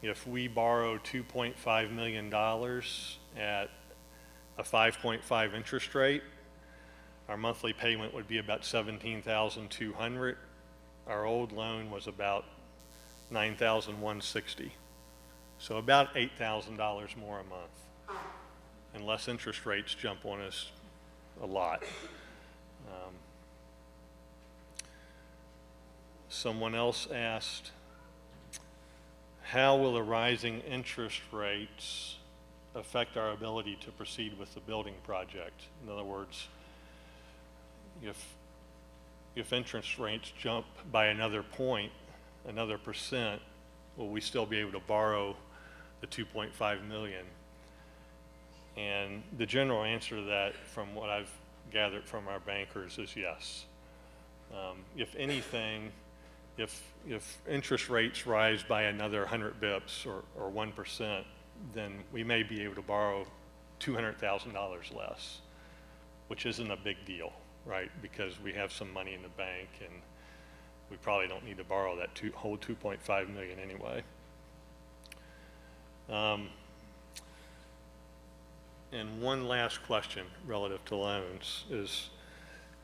if we borrow $2.5 million at a 5.5 interest rate, our monthly payment would be about $17,200. Our old loan was about $9,160. So about $8,000 more a month, unless interest rates jump on us a lot. Someone else asked, how will the rising interest rates affect our ability to proceed with the building project? In other words, if interest rates jump by another point, another percent, will we still be able to borrow the 2.5 million? And the general answer to that, from what I've gathered from our bankers, is yes. If anything, if interest rates rise by another 100 bips or 1%, then we may be able to borrow $200,000 less, which isn't a big deal, right? Because we have some money in the bank and we probably don't need to borrow that whole 2.5 million anyway. And one last question relative to loans is,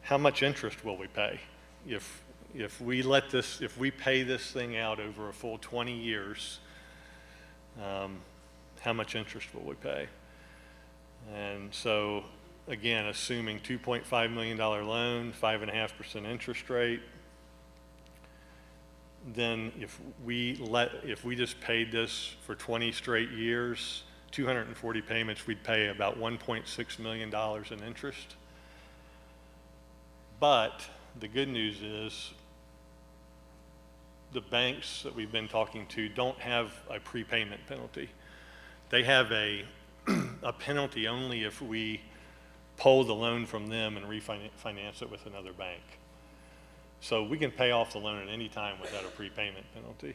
how much interest will we pay? If we pay this thing out over a full 20 years, how much interest will we pay? And so, again, assuming $2.5 million loan, 5.5% interest rate, then if we just paid this for 20 straight years, 240 payments, we'd pay about $1.6 million in interest. But the good news is the banks that we've been talking to don't have a prepayment penalty. They have a penalty only if we pull the loan from them and refinance it with another bank. So we can pay off the loan at any time without a prepayment penalty.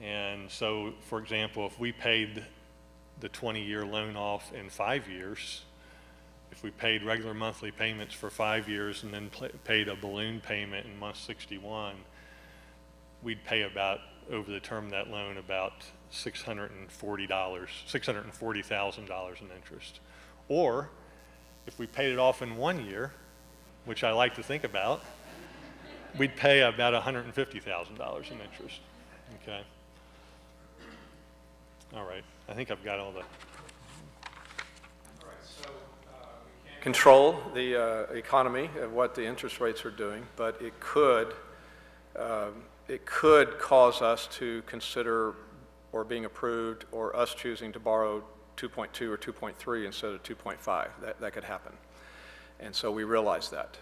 And so, for example, if we paid the 20-year loan off in 5 years, if we paid regular monthly payments for 5 years and then paid a balloon payment in month 61, we'd pay about, over the term of that loan, about $640,000 in interest. Or if we paid it off in 1 year, which I like to think about, we'd pay about $150,000 in interest. Okay. All right. I think I've got all the. Control the economy of what the interest rates are doing, but it could cause us to consider or being approved or us choosing to borrow 2.2 or 2.3 instead of 2.5. That could happen. And so we realize that.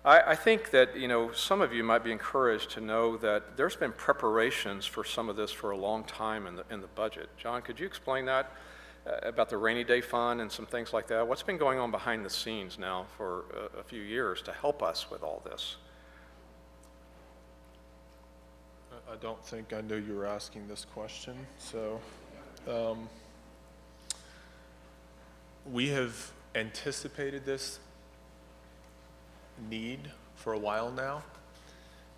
I think that, some of you might be encouraged to know that there's been preparations for some of this for a long time in the budget. John, could you explain that about the rainy day fund and some things like that? What's been going on behind the scenes now for a few years to help us with all this? I don't think I knew you were asking this question. So we have anticipated this need for a while now.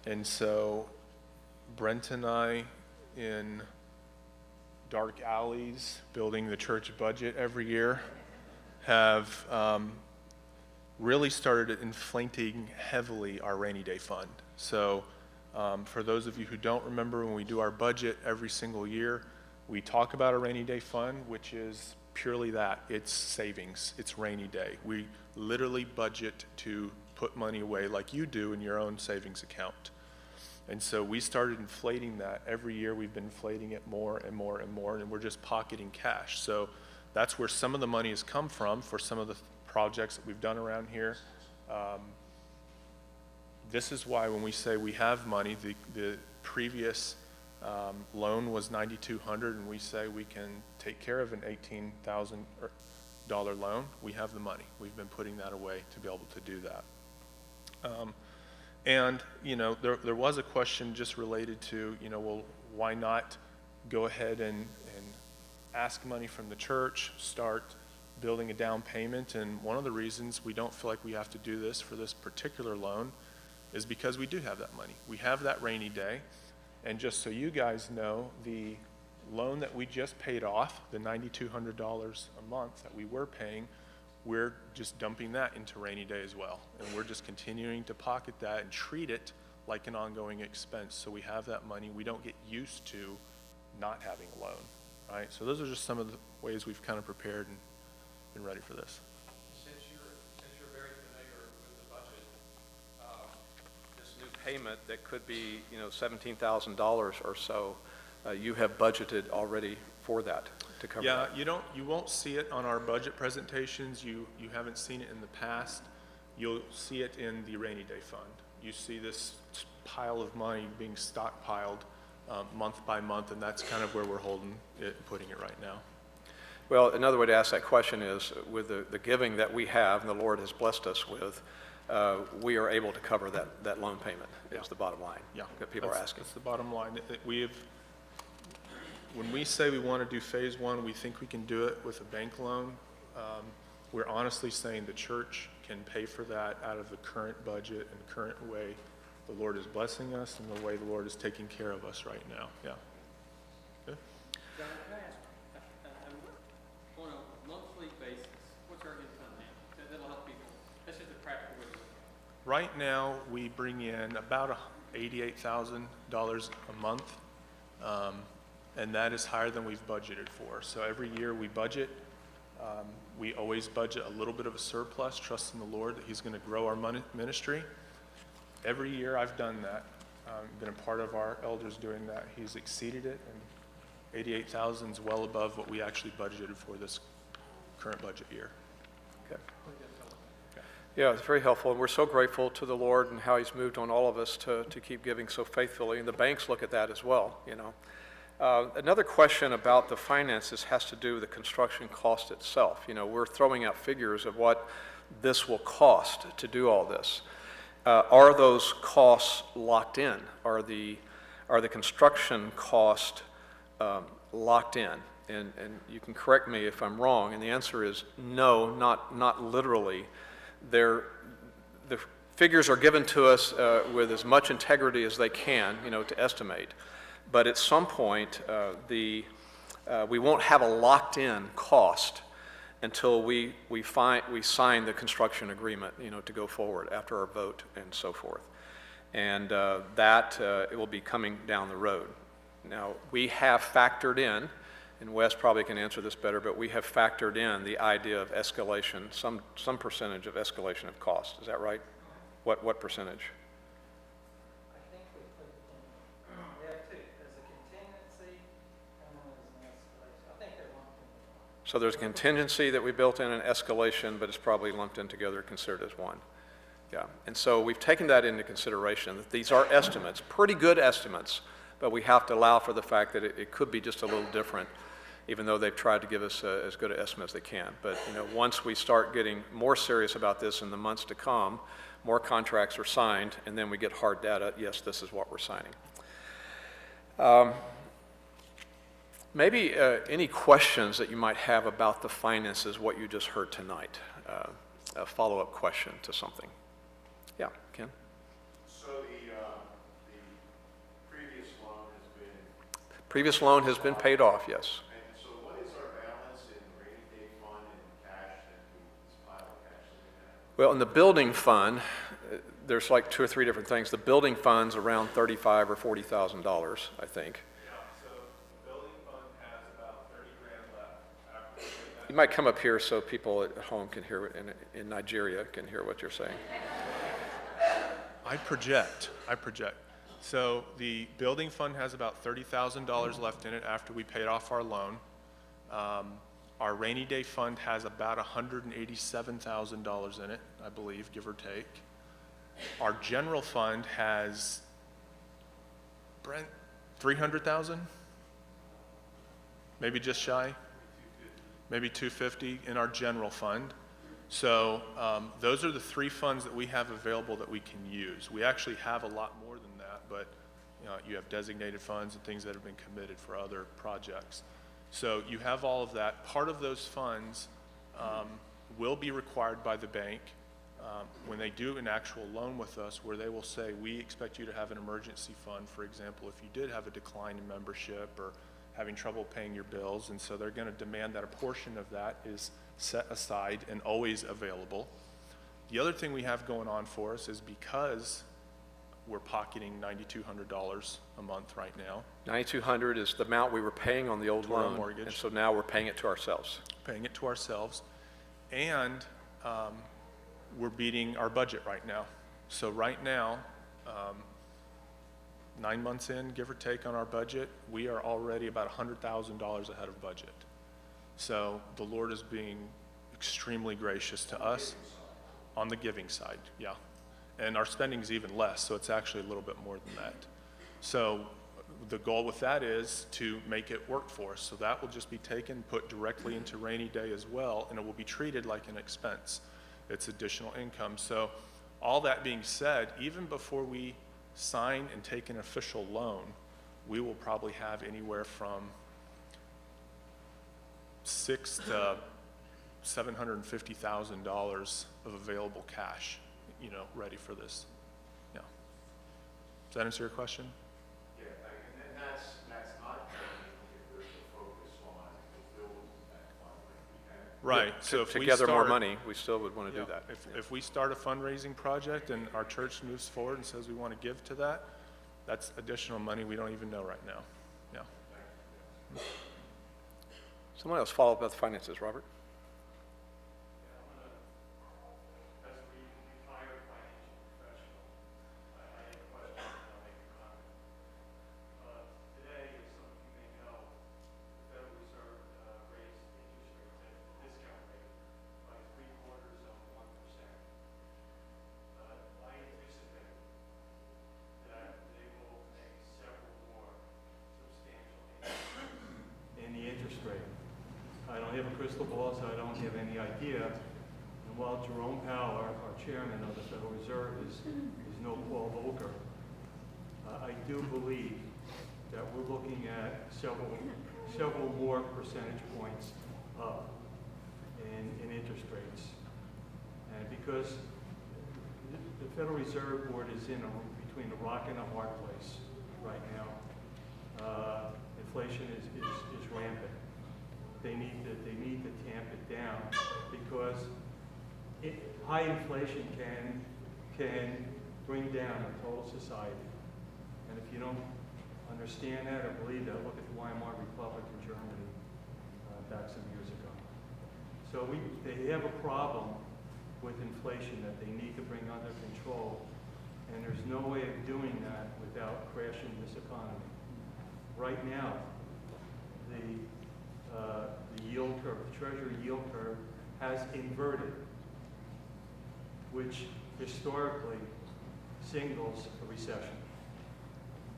And so Brent and I, in dark alleys, building the church budget every year, have really started inflating heavily our rainy day fund. So for those of you who don't remember, when we do our budget every single year, we talk about a rainy day fund, which is purely that. It's savings. It's rainy day. We literally budget to put money away like you do in your own savings account. And so we started inflating that. Every year we've been inflating it more and more and more, and we're just pocketing cash. So that's where some of the money has come from for some of the projects that we've done around here. This is why when we say we have money, the previous loan was $9,200, and we say we can take care of an $18,000 loan. We have the money. We've been putting that away to be able to do that. And, there was a question just related to, well, why not go ahead and ask money from the church, start building a down payment? And one of the reasons we don't feel like we have to do this for this particular loan is because we do have that money. We have that rainy day. And just so you guys know, the loan that we just paid off, the $9,200 a month that we were paying, we're just dumping that into rainy day as well. And we're just continuing to pocket that and treat it like an ongoing expense. So we have that money. We don't get used to not having a loan, right? So those are just some of the ways we've kind of prepared and been ready for this. Since you're very familiar with the budget, this new payment that could be, $17,000 or so, you have budgeted already for that to cover that. Yeah, you won't see it on our budget presentations. You haven't seen it in the past. You'll see it in the rainy day fund. You see this pile of money being stockpiled month by month, and that's kind of where we're putting it right now. Well, another way to ask that question is, with the giving that we have and the Lord has blessed us with, we are able to cover that loan payment, is the bottom line. Yeah, that people are asking. That's the bottom line. When we say we want to do phase one, we think we can do it with a bank loan. We're honestly saying the church can pay for that out of the current budget and current way the Lord is blessing us and the way the Lord is taking care of us right now. Yeah. Good? John, can I ask, on a Right now, we bring in about $88,000 a month, and that is higher than we've budgeted for. So every year we budget. We always budget a little bit of a surplus, trusting the Lord that He's going to grow our ministry. Every year I've done that. Been a part of our elders doing that. He's exceeded it, and 88,000 is well above what we actually budgeted for this current budget year. Okay. Yeah, it's very helpful, and we're so grateful to the Lord and how He's moved on all of us to keep giving so faithfully, and the banks look at that as well, you know. Another question about the finances has to do with the construction cost itself. You know, we're throwing out figures of what this will cost to do all this. Are those costs locked in? Are the construction costs locked in? And you can correct me if I'm wrong, and the answer is no, not literally. The figures are given to us with as much integrity as they can, you know, to estimate. But at some point, we won't have a locked-in cost until we sign the construction agreement, you know, to go forward after our vote and so forth. And it will be coming down the road. Now, we have factored in, and Wes probably can answer this better, but we have factored in the idea of escalation, some percentage of escalation of cost. Is that right? What percentage? I think we put it in, we have two, there's a contingency and then there's an escalation. I think they're lumped in. So there's a contingency that we built in, an escalation, but it's probably lumped in together, considered as one. Yeah, and so we've taken that into consideration, that these are estimates, pretty good estimates, but we have to allow for the fact that it could be just a little different, even though they've tried to give us as good an estimate as they can. But, you know, once we start getting more serious about this in the months to come, more contracts are signed, and then we get hard data, yes, this is what we're signing. Maybe any questions that you might have about the finances, what you just heard tonight, a follow-up question to something. Yeah, Ken? So the Previous loan has been paid off, yes. and so what is our balance in rainy day fund and cash that this pile of cash that we have? Well, in the building fund, there's like 2 or 3 different things. The building fund's around $35,000 or $40,000, I think. Yeah, so the building fund has about 30 grand left after we pay that. You might come up here so people at home can hear it, in Nigeria can hear what you're saying. I project. So the building fund has about $30,000 left in it after we paid off our loan. Our rainy day fund has about $187,000 in it, I believe, give or take. Our general fund has, Brent, 300,000? Maybe just shy? Maybe 250 in our general fund. So those are the 3 funds that we have available that we can use. We actually have a lot more than that, but you know, you have designated funds and things that have been committed for other projects. So you have all of that. Part of those funds will be required by the bank when they do an actual loan with us, where they will say, we expect you to have an emergency fund, for example, if you did have a decline in membership or having trouble paying your bills. And so they're going to demand that a portion of that is set aside and always available. The other thing we have going on for us is, because we're pocketing $9,200 a month right now, $9,200 is the amount we were paying on the old To our loan, mortgage. and so now we're paying it to ourselves. paying it to ourselves, and we're beating our budget right now. So right now, 9 months in, give or take, on our budget, we are already about $100,000 ahead of budget. So the Lord is being extremely gracious to us on the giving side, yeah. And our spending's even less, so it's actually a little bit more than that. So the goal with that is to make it work for us. So that will just be taken, put directly into rainy day as well, and it will be treated like an expense. It's additional income. So all that being said, even before we sign and take an official loan, we will probably have anywhere from $600,000 to $750,000 of available cash, you know, ready for this. Yeah. Does that answer your question? Yeah, and that's not changing if there's a focus on the building that fund like we had Right, to- so if to we gather more start- money, we still would want to Yeah, do that. if we start a fundraising project and our church moves forward and says we want to give to that, that's additional money we don't even know right now. Yeah. Someone else follow up with finances, Robert? And the interest rate. I don't have a crystal ball, so I don't have any idea. And while Jerome Powell, our chairman of the Federal Reserve, is no Paul Volcker, I do believe that we're looking at several more percentage points up in interest rates. And because the Federal Reserve Board is between a rock and a hard place right now. Inflation is rampant. They need to tamp it down because high inflation can bring down a total society. And if you don't understand that or believe that, look at the Weimar Republic in Germany back some years ago. So they have a problem with inflation that they need to bring under control, and there's no way of doing that without crashing this economy. Right now, the yield curve, the Treasury yield curve, has inverted, which historically signals a recession.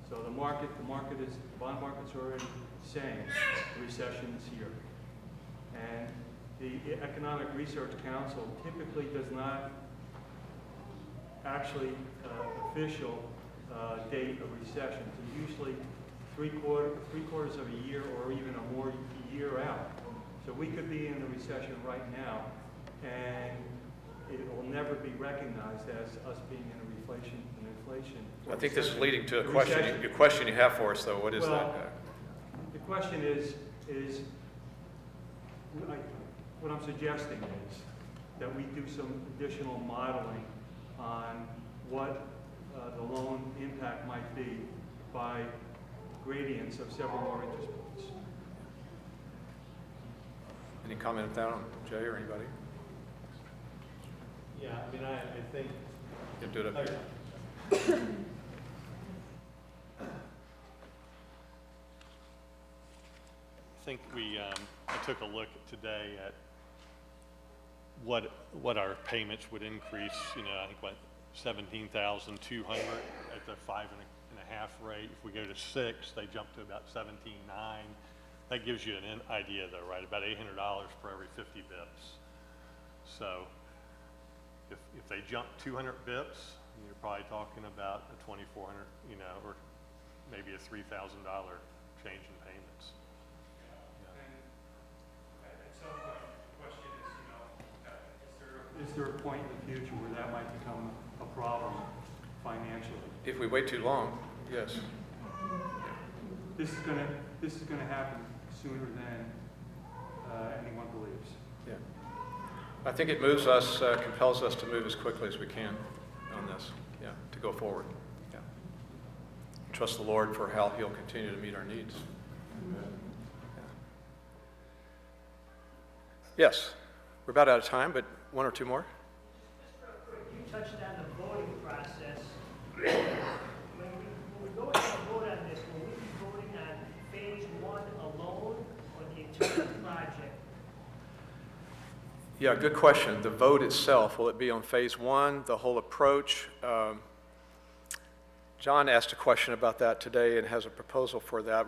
So the bond market's already saying the recession is here. And the Economic Research Council typically does not actually official date of recession. It's usually three quarters of a year or even a year out. So we could be in a recession right now, and it will never be recognized as us being in an inflation. I think this is leading to a recession. question you have for us, though. What is Well, that? The question is what I'm suggesting is that we do some additional modeling on what the loan impact might be by gradients of several more interest points. Any comment on that, on Jay or anybody? Yeah, I mean, I think. You can do it up here. I think I took a look today at what our payments would increase, I think what, 17,200 at the 5.5 rate. If we go to 6, they jump to about 17.9. That gives you an idea though, right? About $800 for every 50 bips. So if they jump 200 bips, you're probably talking about a $2,400, or maybe a $3,000 change in payments. At some point, the question is, is there a point in the future where that might become a problem financially? If we wait too long, yes. This is gonna happen sooner than anyone believes. Yeah. I think it moves us, compels us to move as quickly as we can on this, to go forward. Yeah. Trust the Lord for how He'll continue to meet our needs. Yeah. Yes, we're about out of time, but one or two more. You touched on the voting process. When we go ahead and vote on this, will we be voting on phase 1 alone or the entire project? Yeah, good question. The vote itself, will it be on phase 1, the whole approach? John asked a question about that today and has a proposal for that.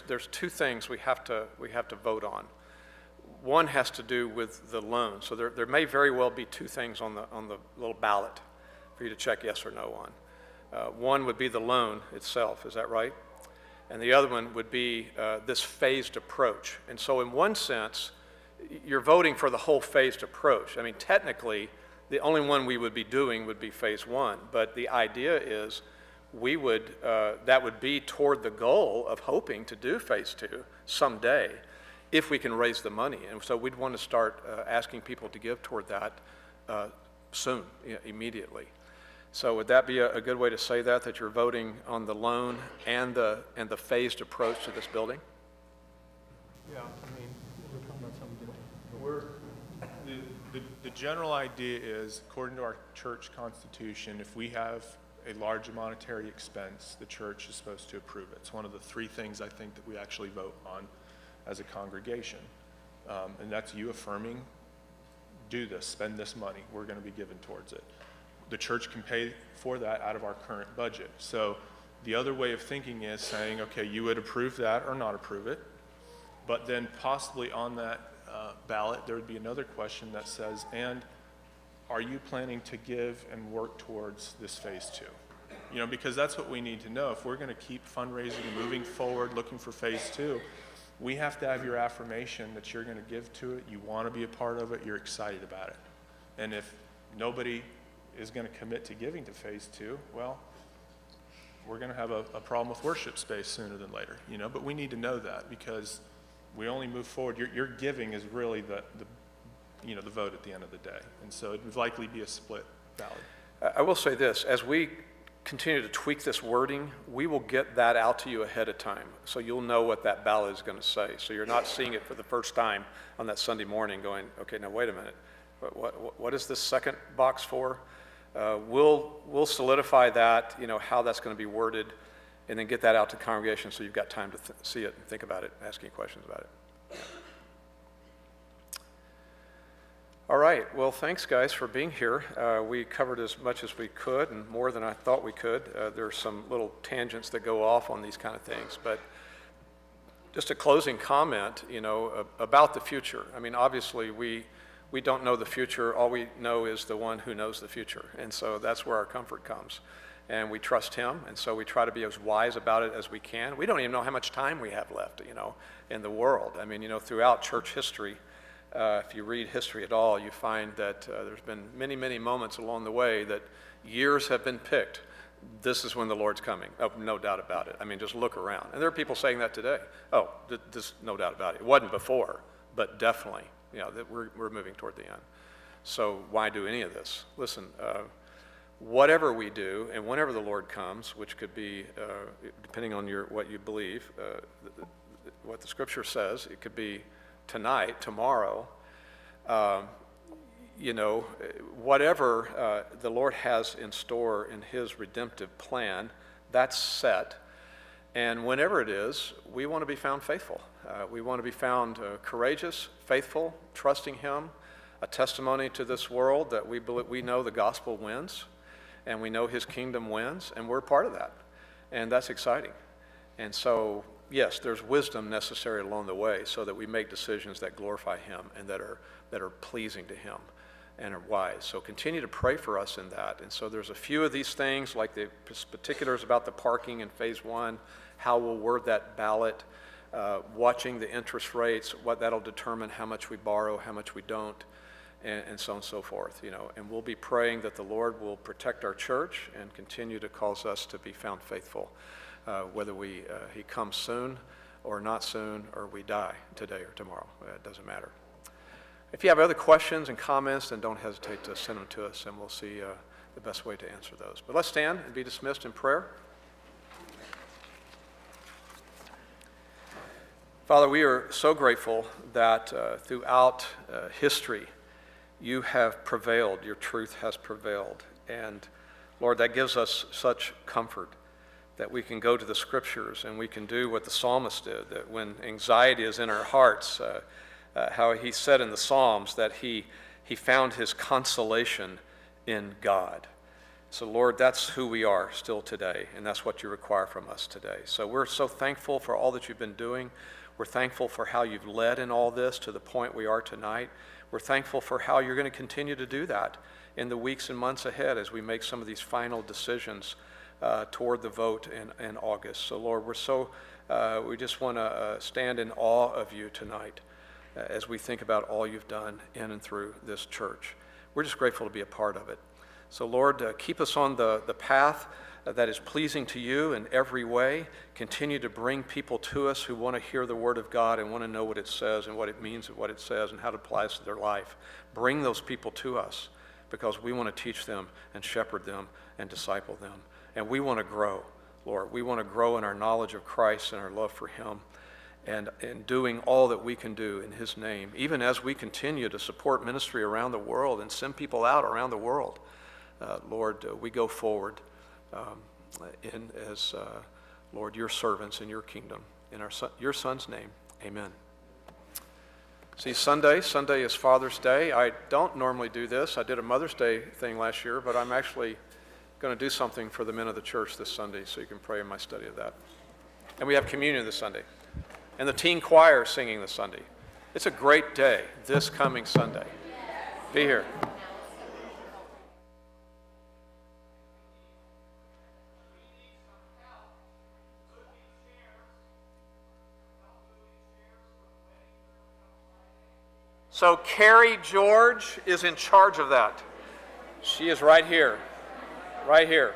There's two things we have to vote on. One has to do with the loan. So there may very well be two things on the little ballot for you to check yes or no on. One would be the loan itself, is that right? And the other one would be this phased approach. And so in one sense, you're voting for the whole phased approach. I mean, technically, the only one we would be doing would be phase 1. But the idea is that would be toward the goal of hoping to do phase 2 someday. if we can raise the money. And so we'd want to start asking people to give toward that soon, immediately. So would that be a good way to say that you're voting on the loan and the phased approach to this building? Yeah, I mean, we're talking about something different. The general idea is, according to our church constitution, if we have a large monetary expense, the church is supposed to approve it. It's one of the 3 things I think that we actually vote on as a congregation. And that's you affirming, do this, spend this money, we're going to be given towards it. The church can pay for that out of our current budget. So the other way of thinking is saying, okay, you would approve that or not approve it, but then possibly on that ballot, there would be another question that says, and are you planning to give and work towards this phase 2? You know, because that's what we need to know. If we're going to keep fundraising and moving forward, looking for phase 2, we have to have your affirmation that you're going to give to it, you want to be a part of it, you're excited about it. And if nobody is going to commit to giving to phase 2, well, we're going to have a problem with worship space sooner than later, you know, but we need to know that because we only move forward. Your giving is really the vote at the end of the day. And so it would likely be a split ballot. I will say this, as we continue to tweak this wording, we will get that out to you ahead of time. So you'll know what that ballot is going to say. So you're not seeing it for the first time on that Sunday morning going, okay, now wait a minute. What is this second box for? We'll solidify that, you know, how that's going to be worded, and then get that out to the congregation so you've got time to see it and think about it, ask any questions about it. Yeah. All right, well, thanks guys for being here. We covered as much as we could and more than I thought we could. There are some little tangents that go off on these kind of things, but just a closing comment, you know, about the future. I mean, obviously we don't know the future. All we know is the one who knows the future, and so that's where our comfort comes. And we trust him, and so we try to be as wise about it as we can. We don't even know how much time we have left, you know, in the world. I mean, you know, throughout church history, if you read history at all, you find that there's been many, many moments along the way that years have been picked. This is when the Lord's coming. Oh, no doubt about it. I mean, just look around. And there are people saying that today. Oh, this, no doubt about it. It wasn't before, but definitely, you know, that we're moving toward the end. So why do any of this? Listen, whatever we do, and whenever the Lord comes, which could be, depending on what you believe, what the Scripture says, it could be tonight, tomorrow, you know, whatever the Lord has in store in his redemptive plan, that's set. And whenever it is, we want to be found faithful. We want to be found courageous, faithful, trusting him, a testimony to this world that we know the gospel wins, and we know his kingdom wins, and we're part of that. And that's exciting. And so, yes, there's wisdom necessary along the way so that we make decisions that glorify him and that are pleasing to him and are wise. So continue to pray for us in that. And so there's a few of these things, like the particulars about the parking in phase 1, how we'll word that ballot, watching the interest rates, what that'll determine how much we borrow, how much we don't, and so on and so forth, you know. And we'll be praying that the Lord will protect our church and continue to cause us to be found faithful, whether he comes soon or not soon, or we die today or tomorrow. It doesn't matter. If you have other questions and comments, then don't hesitate to send them to us, and we'll see the best way to answer those. But let's stand and be dismissed in prayer. Father, we are so grateful that throughout history, you have prevailed, your truth has prevailed. And Lord, that gives us such comfort that we can go to the scriptures and we can do what the psalmist did, that when anxiety is in our hearts, how he said in the Psalms that he found his consolation in God. So Lord, that's who we are still today, and that's what you require from us today. So we're so thankful for all that you've been doing. We're thankful for how you've led in all this to the point we are tonight. We're thankful for how you're going to continue to do that in the weeks and months ahead as we make some of these final decisions toward the vote in August. So Lord, we just want to stand in awe of you tonight as we think about all you've done in and through this church. We're just grateful to be a part of it. So Lord, keep us on the path that is pleasing to you in every way. Continue to bring people to us who want to hear the word of God and want to know what it says and what it means and what it says and how it applies to their life. Bring those people to us because we want to teach them and shepherd them and disciple them. And we want to grow, Lord. We want to grow in our knowledge of Christ and our love for him, and in doing all that we can do in his name, even as we continue to support ministry around the world and send people out around the world. Lord, we go forward as, Lord, your servants in your kingdom. In your Son's name, amen. See, Sunday is Father's Day. I don't normally do this. I did a Mother's Day thing last year, but I'm actually going to do something for the men of the church this Sunday, so you can pray in my study of that. And we have communion this Sunday. And the teen choir is singing this Sunday. It's a great day this coming Sunday. Be here. So Carrie George is in charge of that. She is right here. Right here.